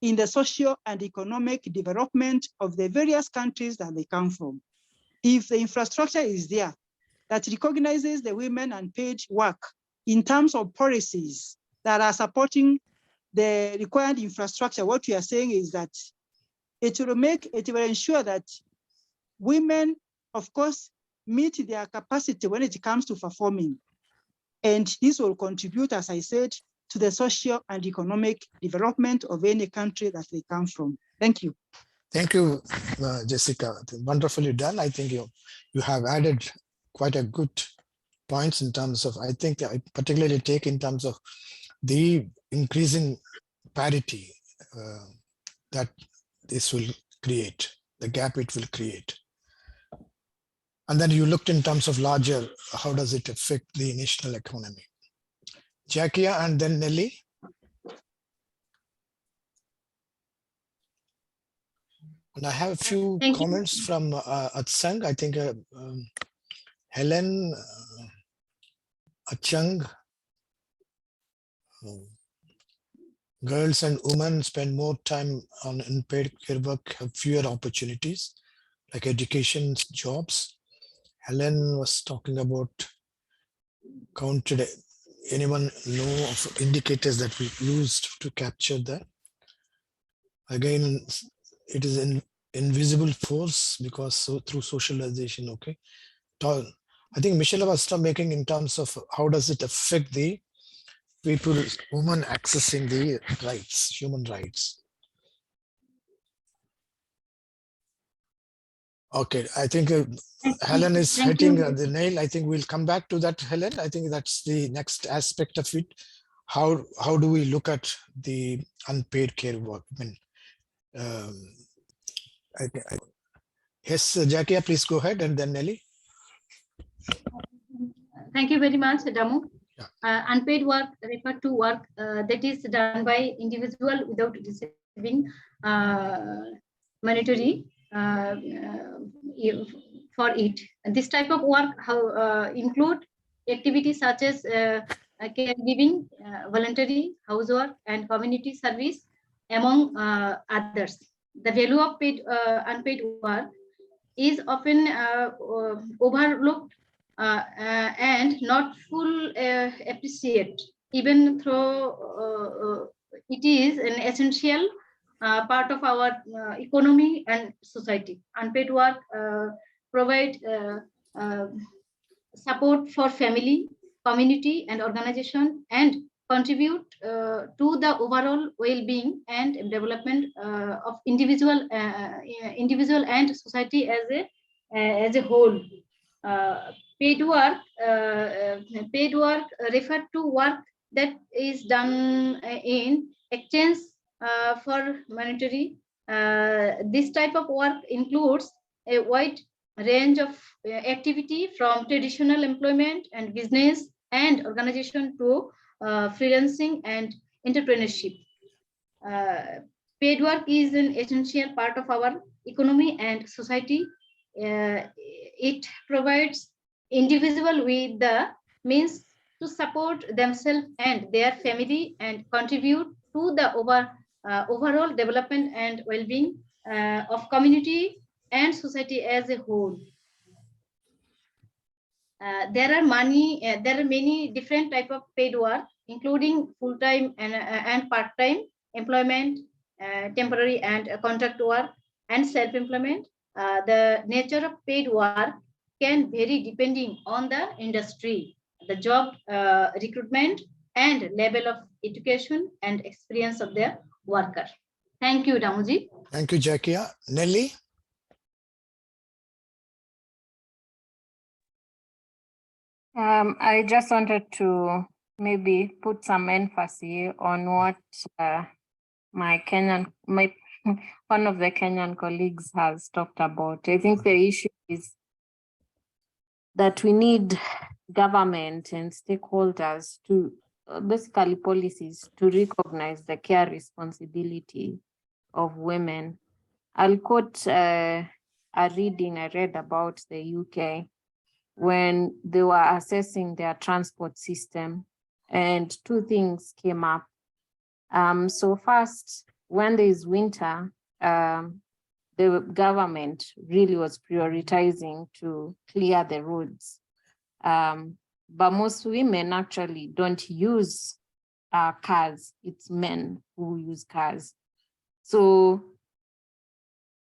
S6: in the social and economic development of the various countries that they come from. If the infrastructure is there that recognizes the women and paid work in terms of policies that are supporting the required infrastructure, what we are saying is that it will ensure that women, of course, meet their capacity when it comes to performing. And this will contribute, as I said, to the social and economic development of any country that they come from. Thank you.
S1: Thank you, Jessica. Wonderfully done. I think you have added quite a good points in terms of, I think I particularly take in terms of the increasing parity that this will create, the gap it will create. And then you looked in terms of larger, how does it affect the national economy? Jackie and then Nelly. And I have a few comments from Atsang. I think Helen, Achang, girls and women spend more time on unpaid care work, have fewer opportunities like education, jobs. Helen was talking about counted. Anyone know of indicators that we used to capture that? Again, it is an invisible force because through socialization, okay. I think Michelle was making in terms of how does it affect the people, women accessing the rights, human rights. Okay, I think Helen is hitting the nail. I think we'll come back to that, Helen. I think that's the next aspect of it. How do we look at the unpaid care work? Yes, Jackie, please go ahead, and then Nelly.
S11: Thank you very much, Damu. Unpaid work refer to work that is done by individual without receiving monetary for it. And this type of work include activities such as caregiving, voluntary housework, and community service, among others. The value of paid unpaid work is often overlooked and not full appreciated, even though it is an essential part of our economy and society. Unpaid work provide support for family, community, and organization, and contribute to the overall well-being and development of individual and society as a whole. Paid work refer to work that is done in exchange for monetary. This type of work includes a wide range of activity, from traditional employment and business and organization to freelancing and entrepreneurship. Paid work is an essential part of our economy and society. It provides individuals with the means to support themselves and their family and contribute to the overall development and well-being of community and society as a whole. There are many different type of paid work, including full-time and part-time employment, temporary and contract work, and self-employment. The nature of paid work can vary depending on the industry, the job recruitment, and level of education and experience of the worker. Thank you, Damuji.
S1: Thank you, Jakia. Nelly?
S12: I just wanted to maybe put some emphasis on what one of the Kenyan colleagues has talked about. I think the issue is that we need government and stakeholders to basically policies to recognize the care responsibility of women. I'll quote a reading I read about the UK when they were assessing their transport system, and two things came up. So first, when there is winter, the government really was prioritizing to clear the roads. But most women actually don't use cars. It's men who use cars. So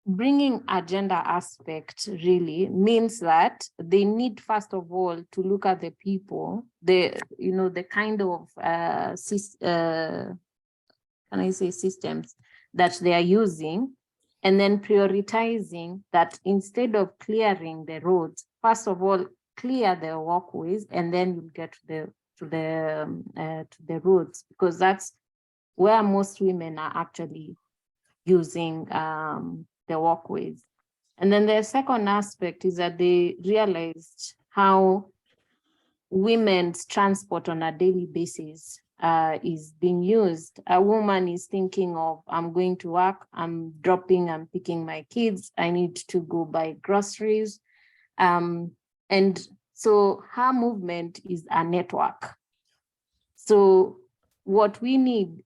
S12: bringing a gender aspect really means that they need, first of all, to look at the people, the kind of systems that they are using, and then prioritizing that instead of clearing the roads, first of all, clear the walkways, and then you get to the roads, because that's where most women are actually using the walkways. And then the second aspect is that they realized how women's transport on a daily basis is being used. A woman is thinking of, I'm going to work, I'm picking my kids, I need to go buy groceries. And so her movement is a network. So what we need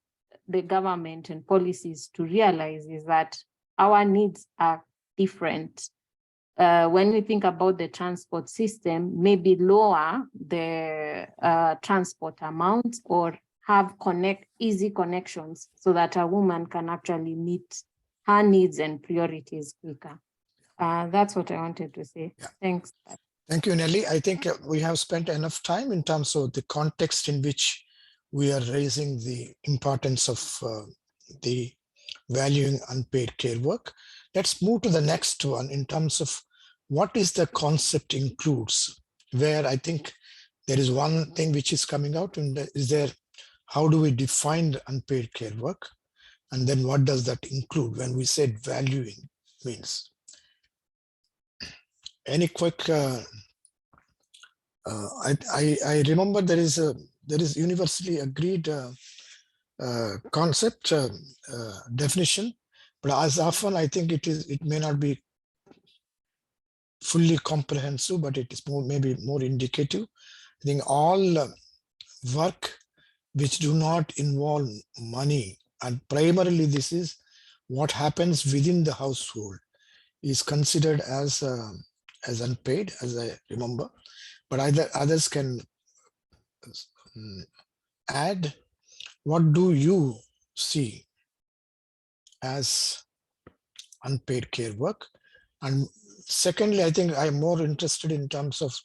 S12: the government and policies to realize is that our needs are different. When we think about the transport system, maybe lower the transport amounts or have easy connections so that a woman can actually meet her needs and priorities quicker. That's what I wanted to say. Yeah. Thanks.
S1: Thank you, Nelly. I think we have spent enough time in terms of the context in which we are raising the importance of the valuing unpaid care work. Let's move to the next one in terms of what is the concept includes, where I think there is one thing which is coming out, and is there, how do we define the unpaid care work? And then what does that include when we said valuing means? Any quick, I remember there is universally agreed concept definition, But as often, I think it may not be fully comprehensive, but it is more, maybe more indicative. I think all work which do not involve money, and primarily this is what happens within the household, is considered as unpaid, as I remember. But others can add. What do you see as unpaid care work? And secondly, I think I'm more interested in terms of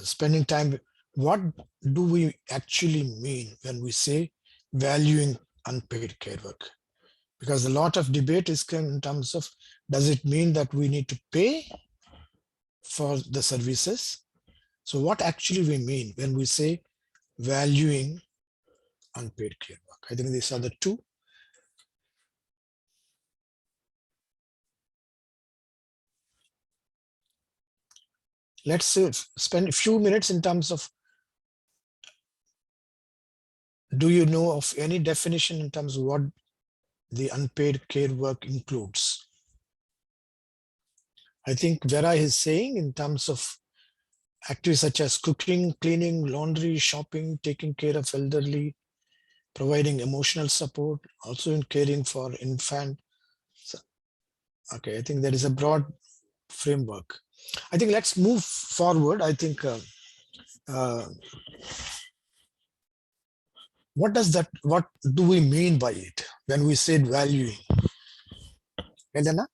S1: spending time. What do we actually mean when we say valuing unpaid care work? Because a lot of debate is in terms of, does it mean that we need to pay for the services? So what actually we mean when we say valuing unpaid care work? I think these are the two. Let's spend a few minutes in terms of, do you know of any definition in terms of what the unpaid care work includes? I think Vera is saying in terms of activities such as cooking, cleaning, laundry, shopping, taking care of elderly, providing emotional support, also in caring for infant. So, okay, I think there is a broad framework. I think let's move forward. I think what do we mean by it when we say valuing? Elena?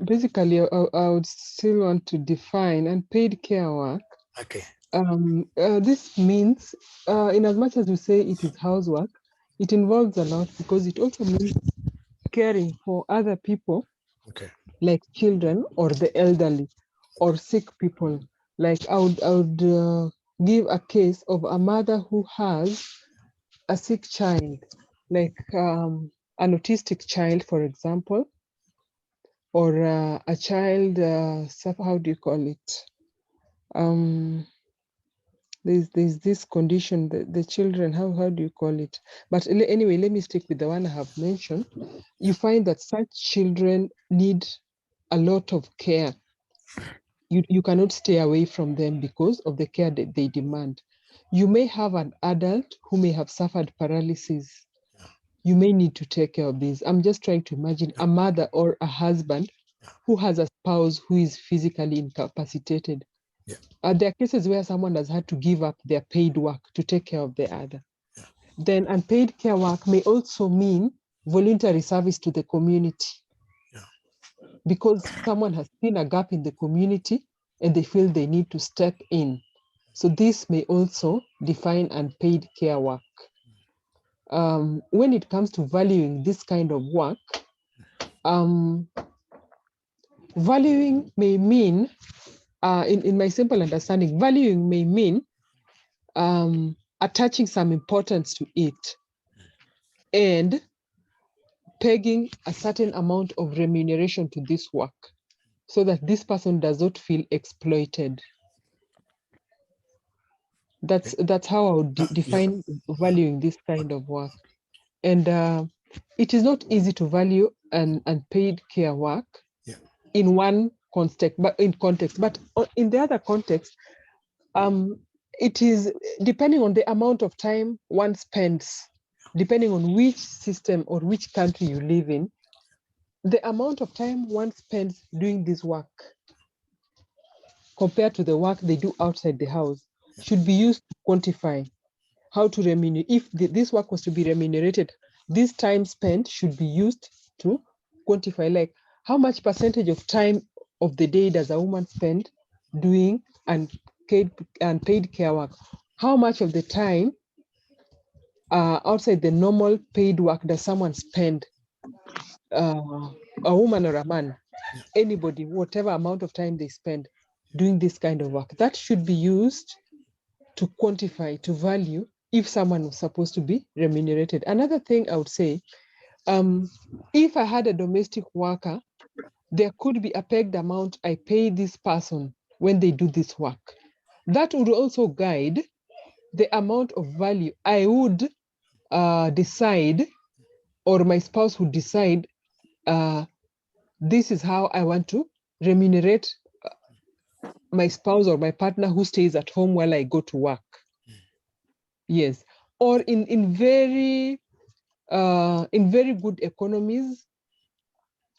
S2: Basically, I would still want to define unpaid care work.
S1: Okay.
S2: This means, in as much as we say it is housework, it involves a lot, because it also means caring for other people,
S1: okay,
S2: like children or the elderly or sick people. Like I would give a case of a mother who has a sick child, like an autistic child, for example, or a child, how do you call it? There's this condition, the children, how do you call it? But anyway, let me stick with the one I have mentioned. You find that such children need a lot of care. You cannot stay away from them because of the care that they demand. You may have an adult who may have suffered paralysis. You may need to take care of this. I'm just trying to imagine a mother or a husband who has a spouse who is physically incapacitated. There are cases where someone has had to give up their paid work to take care of the other. Then unpaid care work may also mean voluntary service to the community. Because someone has seen a gap in the community and they feel they need to step in. So this may also define unpaid care work. When it comes to valuing this kind of work, valuing may mean, in my simple understanding, valuing may mean attaching some importance to it and pegging a certain amount of remuneration to this work so that this person does not feel exploited. That's how I would define valuing this kind of work. And it is not easy to value an unpaid care work in one context, but in the other context, it is depending on the amount of time one spends, depending on which system or which country you live in, the amount of time one spends doing this work compared to the work they do outside the house should be used to quantify how to remunerate. If this work was to be remunerated, this time spent should be used to quantify, like how much percentage of time of the day does a woman spend doing unpaid care work? How much of the time outside the normal paid work does someone spend, a woman or a man, anybody, whatever amount of time they spend doing this kind of work? That should be used to quantify, to value if someone was supposed to be remunerated. Another thing I would say, if I had a domestic worker, there could be a pegged amount I pay this person when they do this work. That would also guide the amount of value I would decide or my spouse would decide, this is how I want to remunerate my spouse or my partner who stays at home while I go to work. Yes, or in very good economies,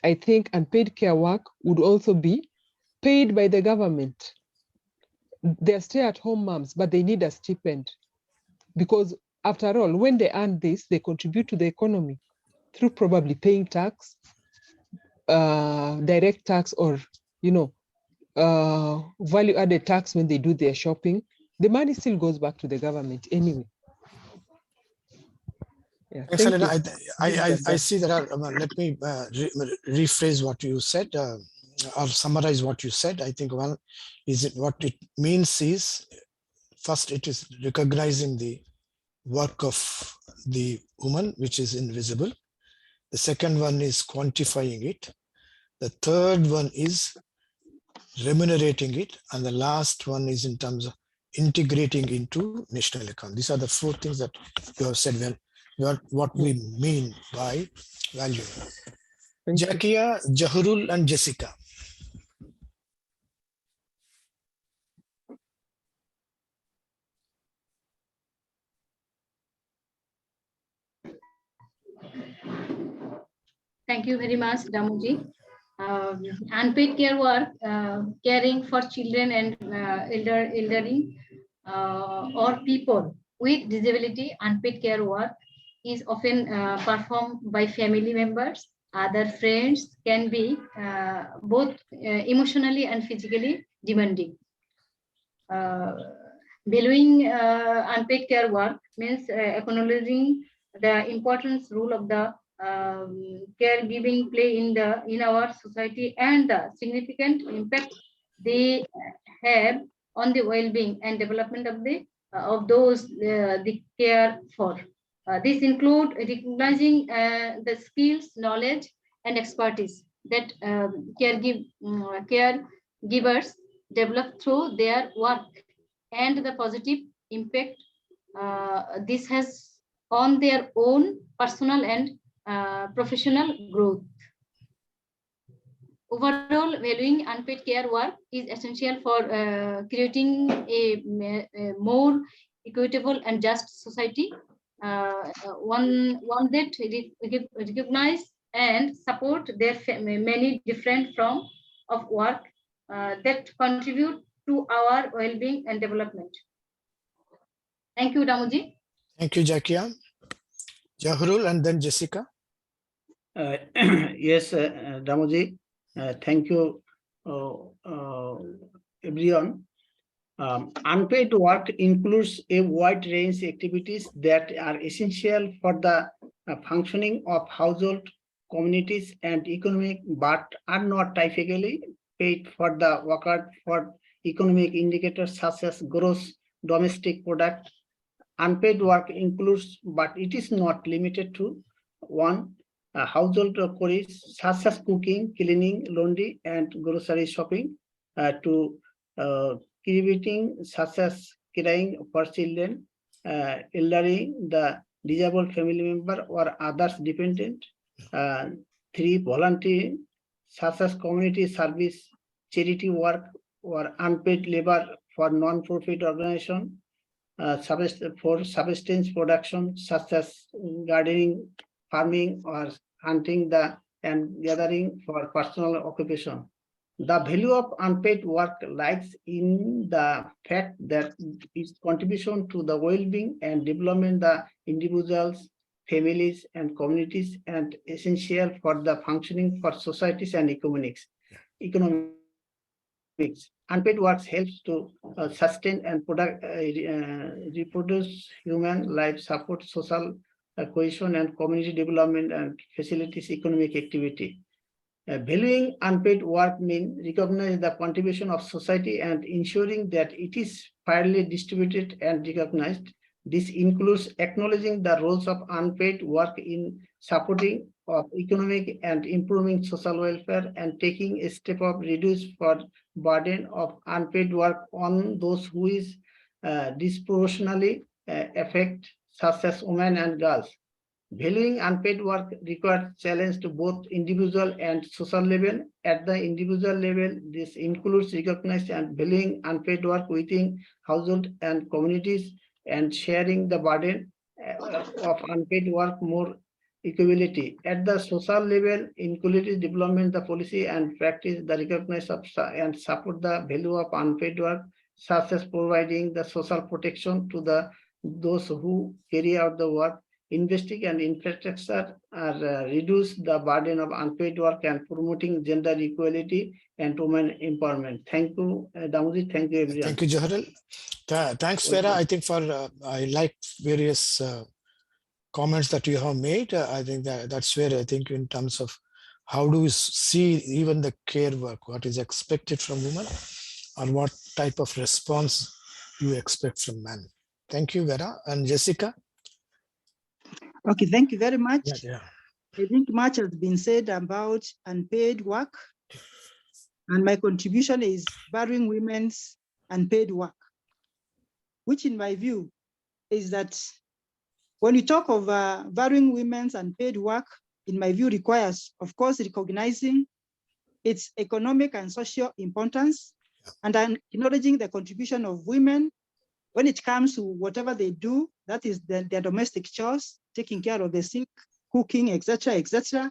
S2: I think unpaid care work would also be paid by the government. They're stay-at-home moms, but they need a stipend because after all, when they earn this, they contribute to the economy through probably paying tax, direct tax, or value-added tax when they do their shopping. The money still goes back to the government anyway. Yeah,
S1: Excellent.
S2: thank you.
S1: I see there are, let me rephrase what you said, or summarize what you said. I think one is what it means is, first it is recognizing the work of the woman, which is invisible. The second one is quantifying it. The third one is remunerating it. And the last one is in terms of integrating into national economy. These are the four things that you have said, what we mean by value. Jakia, Jahrul, and Jessica.
S11: Thank you very much, Damuji. Unpaid care work, caring for children and elderly or people with disability. Unpaid care work is often performed by family members. Other friends can be both emotionally and physically demanding. Valuing unpaid care work means acknowledging the important role of the caregiving play in our society and the significant impact they have on the well-being and development of those they care for. This include recognizing the skills, knowledge, and expertise that caregivers develop through their work and the positive impact this has on their own personal and professional growth. Overall, valuing unpaid care work is essential for creating a more equitable and just society, one that recognize and support their many different forms of work that contribute to our well-being and development. Thank you, Damuji.
S1: Thank you, Jakia. Jahrul and then Jessica.
S4: Yes, Damuji, thank you, everyone. Unpaid work includes a wide range of activities that are essential for the functioning of household, communities, and economic, but are not typically paid for the worker for economic indicators such as gross domestic product. Unpaid work includes, but it is not limited to, 1. Household chores such as cooking, cleaning, laundry, and grocery shopping. 2. Caregiving such as caring for children, elderly, the disabled family member, or others dependent. 3. Volunteering such as community service, charity work, or unpaid labor for non-profit organization. 4. Subsistence production such as gardening, farming, or hunting and gathering for personal occupation. The value of unpaid work lies in the fact that its contribution to the well-being and development of the individuals, families, and communities, and essential for the functioning for societies and economics. Unpaid work helps to sustain and reproduce human life, support social cohesion and community development, and facilitates economic activity. Valuing unpaid work means recognizing the contribution of society and ensuring that it is fairly distributed and recognized. This includes acknowledging the roles of unpaid work in supporting of economic and improving social welfare, and taking a step of reduce for burden of unpaid work on those who is disproportionately affected, such as women and girls. Valuing unpaid work requires challenge to both individual and social level. At the individual level, this includes recognizing and valuing unpaid work within household and communities and sharing the burden of unpaid work more equality. At the social level, includes development, the policy and practice, the recognize of and support the value of unpaid work, such as providing the social protection to those who carry out the work. Investing and infrastructure are reduce the burden of unpaid work and promoting gender equality and women empowerment. Thank you, Damoji. Thank you, everyone.
S1: Thank you, Jaharil. Thanks, Vera. I think I like various comments that you have made. I think that's where I think in terms of how do we see even the care work, what is expected from women, or what type of response you expect from men. Thank you, Vera. And Jessica?
S6: Okay, thank you very much.
S1: Yeah.
S6: I think much has been said about unpaid work, and my contribution is valuing women's unpaid work, which in my view is that when you talk of valuing women's unpaid work, in my view requires, of course, recognizing its economic and social importance and acknowledging the contribution of women when it comes to whatever they do, that is their domestic chores, taking care of the sick, cooking, etc., etc.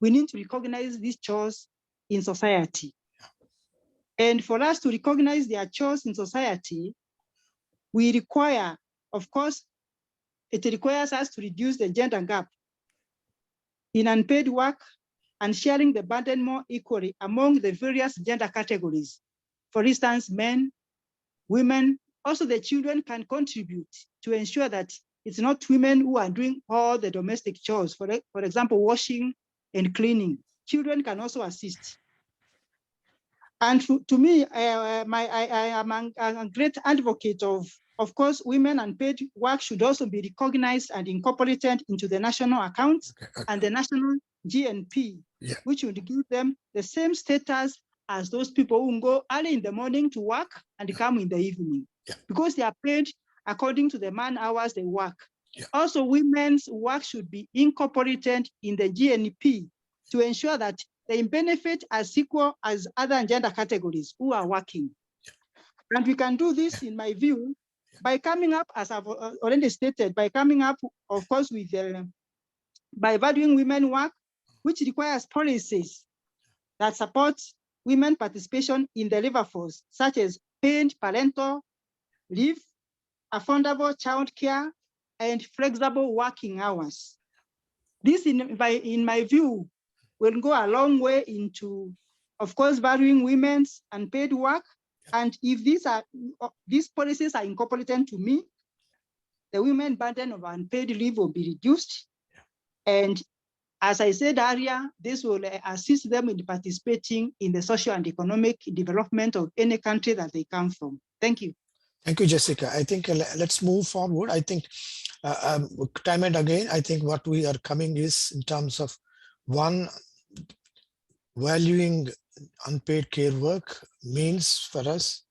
S6: We need to recognize these chores in society. And for us to recognize their chores in society, we require, of course, it requires us to reduce the gender gap in unpaid work and sharing the burden more equally among the various gender categories. For instance, men, women, also the children can contribute to ensure that it's not women who are doing all the domestic chores, for example, washing and cleaning. Children can also assist. And to me, I am a great advocate of course, women unpaid work should also be recognized and incorporated into the national accounts and the national GNP, which would give them the same status as those people who go early in the morning to work and come in the evening, because they are paid according to the man hours they work. Also, women's work should be incorporated in the GNP to ensure that they benefit as equal as other gender categories who are working. And we can do this, in my view, by coming up, as I've already stated, by coming up, of course, with by valuing women work, which requires policies that support women participation in the labor force, such as paid parental leave, affordable childcare, and flexible working hours. This, in my view, will go a long way into, of course, valuing women's unpaid work. And if these policies are incorporated to me, the women burden of unpaid leave will be reduced. And as I said earlier, this will assist them in participating in the social and economic development of any country that they come from. Thank you.
S1: Thank you, Jessica. I think let's move forward. I think time and again, I think what we are coming is in terms of one, valuing unpaid care work means for us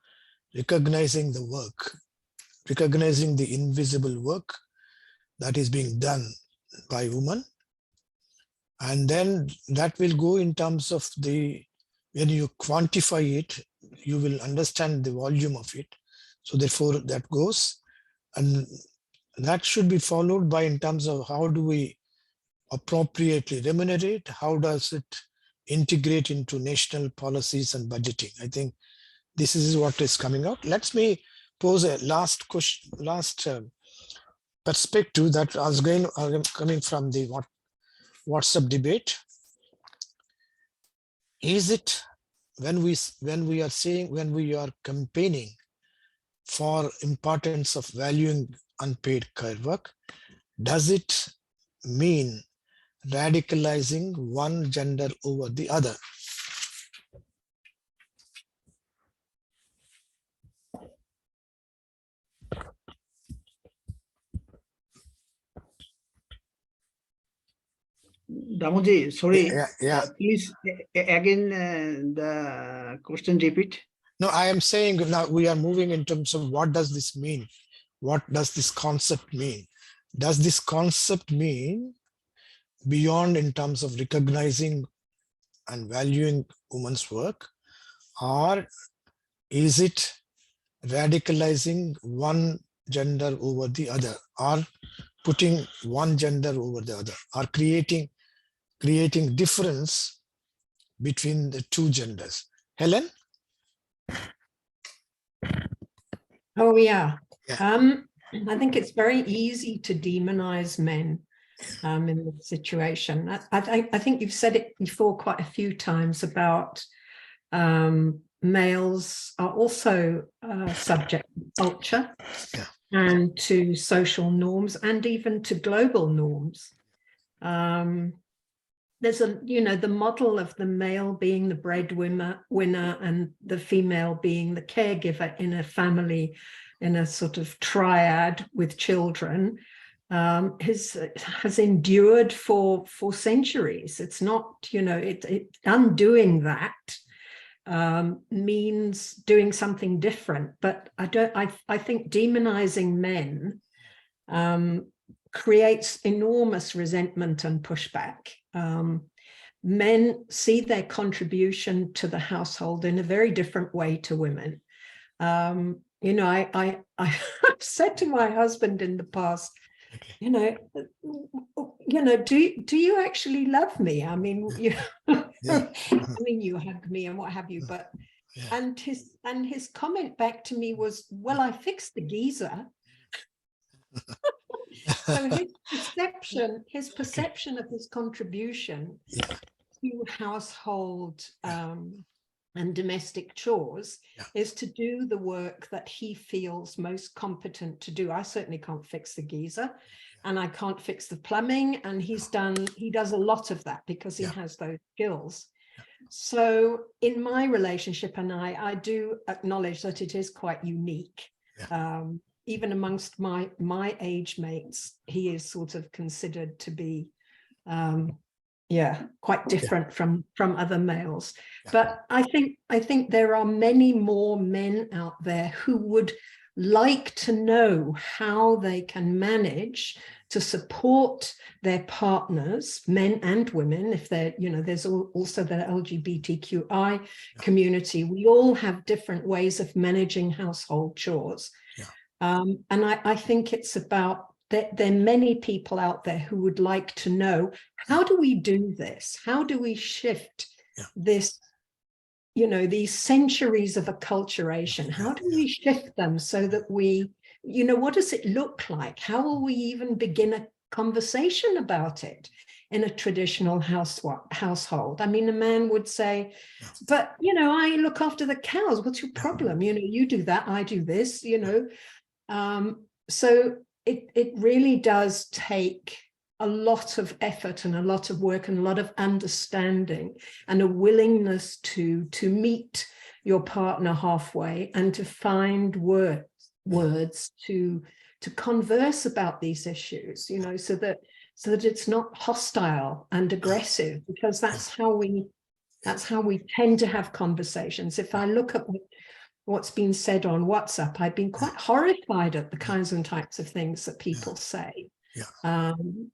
S1: recognizing the work, recognizing the invisible work that is being done by women. And then that will go in terms of when you quantify it, you will understand the volume of it. So therefore that goes, and that should be followed by in terms of how do we appropriately remunerate, how does it integrate into national policies and budgeting. I think this is what is coming out. Let me pose a last question, perspective that was coming from the WhatsApp debate. Is it when we are campaigning for importance of valuing unpaid care work, does it mean radicalizing one gender over the other?
S4: Damoji, sorry.
S1: Yeah.
S4: Please again the question repeat.
S1: No, I am saying now we are moving in terms of what does this mean? What does this concept mean? does this concept mean beyond in terms of recognizing and valuing women's work, or is it radicalizing one gender over the other, or putting one gender over the other, or creating difference between the two genders? Helen?
S8: Oh, yeah.
S1: Yeah.
S8: I think it's very easy to demonize men in this situation. I think you've said it before quite a few times about males are also subject to culture and to social norms and even to global norms. There's the model of the male being the breadwinner and the female being the caregiver in a family, in a sort of triad with children, has endured for centuries. It's not, undoing that means doing something different. But I think demonizing men creates enormous resentment and pushback. Men see their contribution to the household in a very different way to women. I've said to my husband in the past, do you actually love me? I mean, you hug me and what have you, but and his comment back to me was, well, I fixed the geyser. So his perception of his contribution to household and domestic chores is to do the work that he feels most competent to do. I certainly can't fix the geyser, and I can't fix the plumbing, and he does a lot of that because he has those skills. So in my relationship, and I do acknowledge that it is quite unique. Even amongst my age mates, he is sort of considered to be quite different from other males. But I think there are many more men out there who would like to know how they can manage to support their partners, men and women. If they're, there's also the LGBTQI community. We all have different ways of managing household chores. And I think it's about that there are many people out there who would like to know, how do we do this? How do we shift this, these centuries of acculturation? How do we shift them so that we, what does it look like? How will we even begin a conversation about it in a traditional household? I mean, a man would say, but, I look after the cows. What's your problem? You do that, I do this, so it really does take a lot of effort and a lot of work and a lot of understanding and a willingness to meet your partner halfway and to find words to converse about these issues, so that it's not hostile and aggressive, because that's how we tend to have conversations. If I look at what's been said on WhatsApp, I've been quite horrified at the kinds and types of things that people say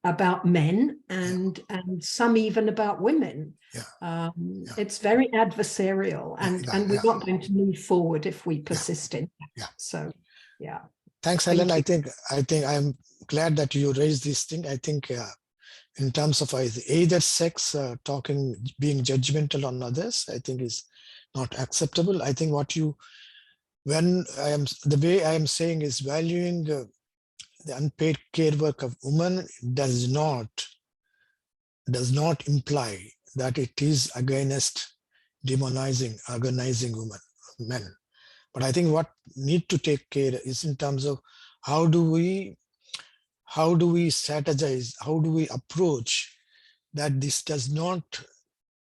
S8: about men and some even about women. It's very adversarial, and we're not going to move forward if we persist in that. So,
S1: Thanks, Helen. I think I'm glad that you raised this thing. I think in terms of either sex being judgmental on others, I think is not acceptable. I think the way I am saying is valuing the unpaid care work of women does not imply that it is against demonizing, organizing men. But I think what need to take care is in terms of how do we strategize, how do we approach that this does not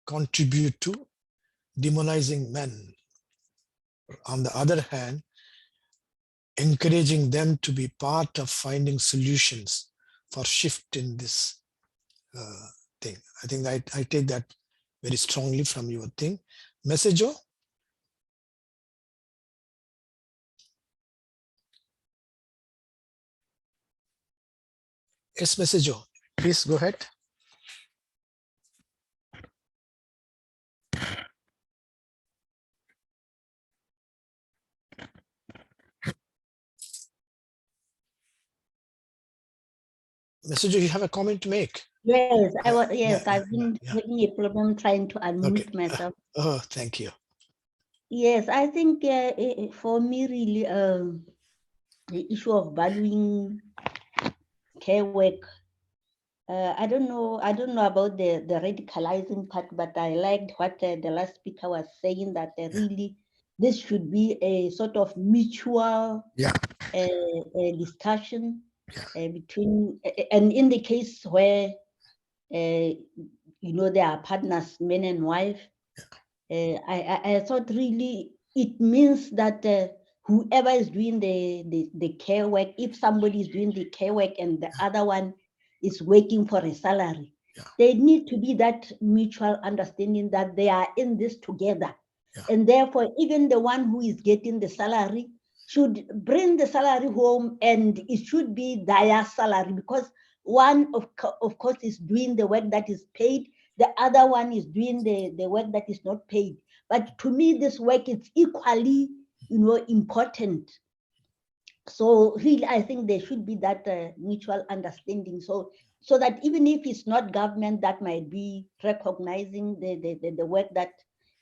S1: contribute to demonizing men. On the other hand, encouraging them to be part of finding solutions for shift in this thing. I think I take that very strongly from your thing. Messaggio? Yes, Mr. Joe, please go ahead. Mr. Joe, you have a comment to make?
S13: Yes, I was.
S1: Yeah,
S13: Yes,
S1: yeah,
S13: I've been
S1: yeah.
S13: having a problem trying to unmute
S1: Okay.
S13: myself.
S1: Oh, thank you.
S13: Yes, I think for me, really, the issue of valuing care work. I don't know about the radicalizing part, but I liked what the last speaker was saying, that really this should be a sort of mutual discussion between, and in the case where they are partners, man and wife. I thought really it means that whoever is doing the care work, if somebody is doing the care work and the other one is working for a salary, there need to be that mutual understanding that they are in this together. And therefore, even the one who is getting the salary should bring the salary home, and it should be their salary, because one of course is doing the work that is paid, the other one is doing the work that is not paid. But to me, this work is equally important. So really, I think there should be that mutual understanding, so that even if it's not government that might be recognizing the work that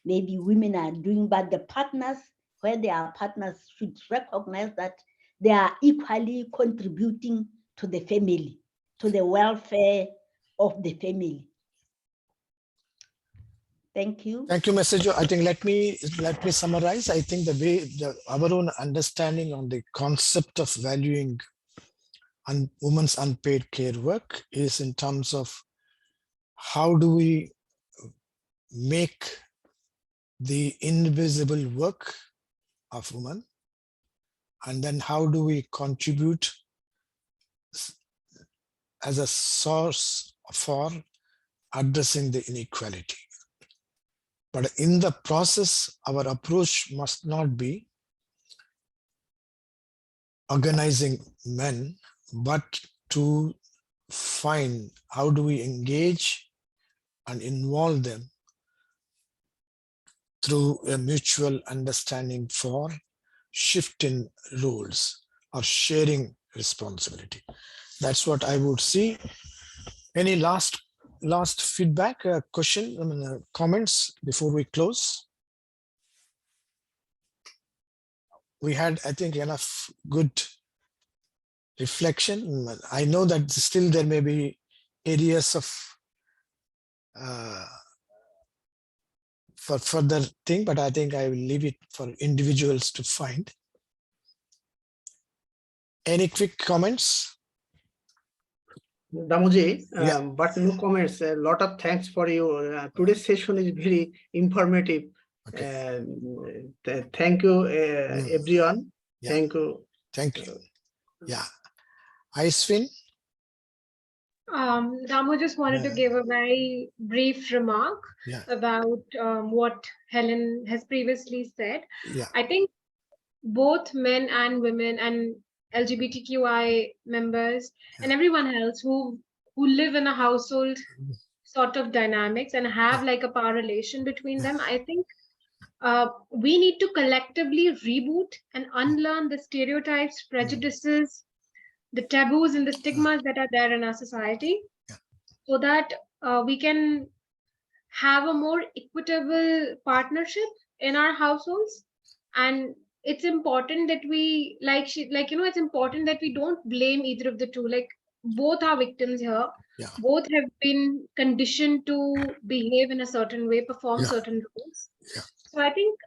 S13: maybe women are doing, but the partners, where they are partners, should recognize that they are equally contributing to the family, to the welfare of the family. Thank you.
S1: Thank you, Mr. Joe. I think let me summarize. I think the way our own understanding on the concept of valuing women's unpaid care work is in terms of how do we make the invisible work of women, and then how do we contribute as a source for addressing the inequality. But in the process, our approach must not be organizing men, but to find how do we engage and involve them through a mutual understanding for shifting roles or sharing responsibility. That's what I would see. Any last feedback, question, comments before we close? We had, I think, enough good reflection. I know that still there may be areas of for further thing, but I think I will leave it for individuals to find. Any quick comments?
S4: Damoji, but no comments. A lot of thanks for you. Today's session is very informative.
S1: Okay.
S4: Thank you, everyone.
S1: Yeah.
S4: Thank you.
S1: Thank you. Yeah. Aiswin?
S5: Damo just wanted to give a very brief remark about what Helen has previously said.
S1: Yeah.
S5: I think both men and women and LGBTQI members and everyone else who live in a household sort of dynamics and have like a power relation between them, I think we need to collectively reboot and unlearn the stereotypes, prejudices, the taboos and the stigmas that are there in our society, so that we can have a more equitable partnership in our households. And it's important that we it's important that we don't blame either of the two. Like, both are victims here. Both have been conditioned to behave in a certain way, perform certain roles. So I think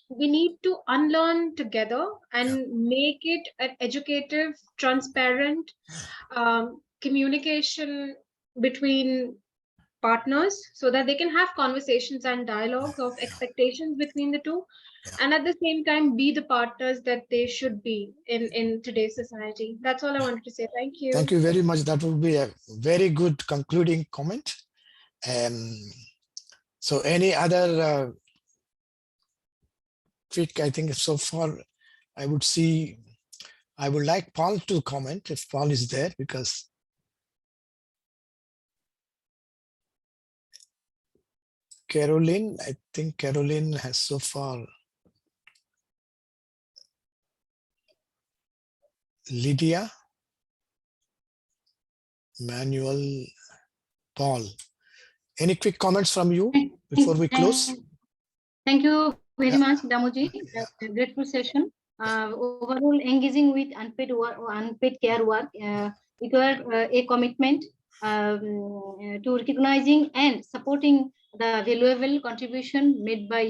S5: we need to unlearn together and make it an educative, transparent communication between partners, so that they can have conversations and dialogues of expectations between the two, and at the same time be the partners that they should be in today's society. That's all I wanted to say. Thank you.
S1: Thank you very much. That would be a very good concluding comment. So any other quick, I think so far, I would like Paul to comment if Paul is there, because Caroline. I think Caroline has so far. Lydia, Manuel, Paul. Any quick comments from you before we close?
S11: Thank you very
S1: Yeah.
S11: much, Damoji. A grateful session. Overall, engaging with unpaid work or unpaid care work require a commitment to recognizing and supporting the valuable contribution made by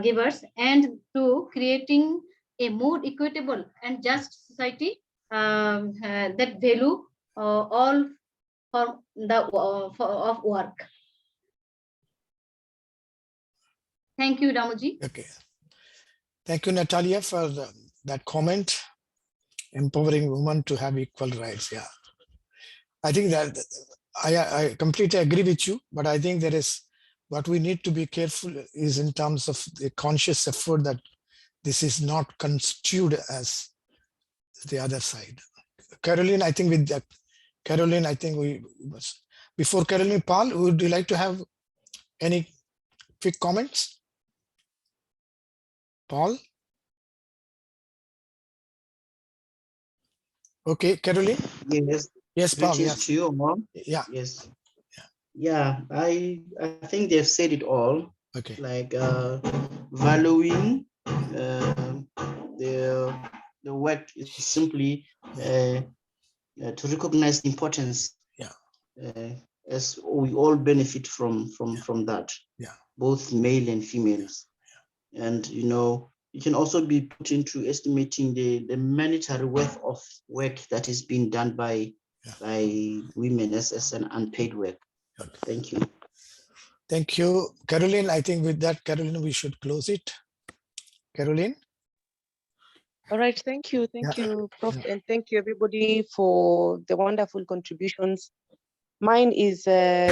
S11: givers, and to creating a more equitable and just society that value all form of work. Thank you, Damoji.
S1: Okay. Thank you, Natalia, for that comment. Empowering women to have equal rights. Yeah. I think that I completely agree with you, but I think there is what we need to be careful is in terms of the conscious effort that this is not construed as the other side. Caroline, I think with that, Caroline, I think we must, before Caroline, Paul, would you like to have any quick comments? Paul? Okay, Caroline?
S14: Yes.
S1: Yes, Paul,
S14: Greetings
S1: yes.
S14: to you, Mom.
S1: Yeah.
S14: Yes. Yeah, I think they've said it all.
S1: Okay.
S14: Like valuing the work is simply to recognize the importance.
S1: Yeah.
S14: As we all benefit from that.
S1: Yeah.
S14: Both male and females. Yeah. And you know, it can also be put into estimating the monetary worth of work that is being done by women as an unpaid work.
S1: Okay.
S14: Thank you.
S1: Thank you, Caroline. I think with that, Caroline, we should close it. Caroline?
S15: All right, thank you. Thank
S1: Yeah.
S15: you, Prof. And thank you, everybody, for the wonderful contributions. Mine is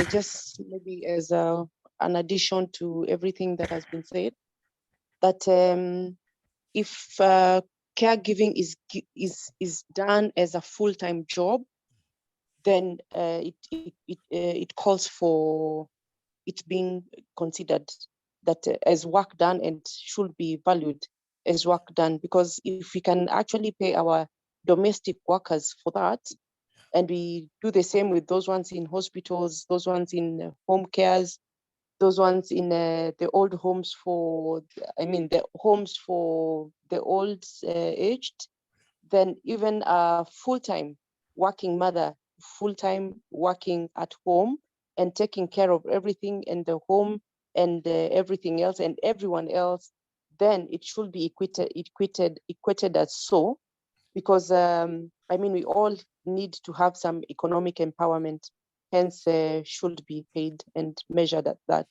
S15: just maybe as an addition to everything that has been said, that if caregiving is done as a full-time job, then it calls for it being considered that as work done and should be valued as work done, because if we can actually pay our domestic workers for that, and we do the same with those ones in hospitals, those ones in home cares, those ones in the old homes for, the homes for the old aged, then even a full-time working mother, full-time working at home and taking care of everything in the home and everything else and everyone else, then it should be equated as so, because we all need to have some economic empowerment, hence should be paid and measured at that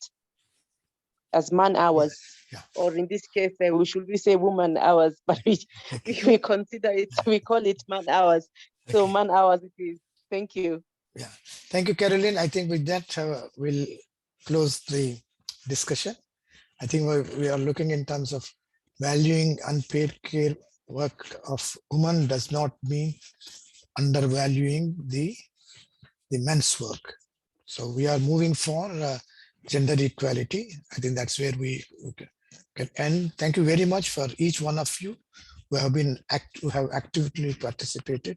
S15: as man hours.
S1: Yeah.
S15: Or in this case, we should say woman hours, but we consider it, we call it man hours. So man hours it is. Thank you.
S1: Yeah, thank you, Caroline. I think with that, we'll close the discussion. I think we are looking in terms of valuing unpaid care work of women does not mean undervaluing the men's work. So we are moving for gender equality. I think that's where we can end. Thank you very much for each one of you who have actively participated.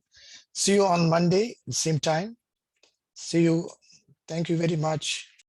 S1: See you on Monday, same time. See you. Thank you very much.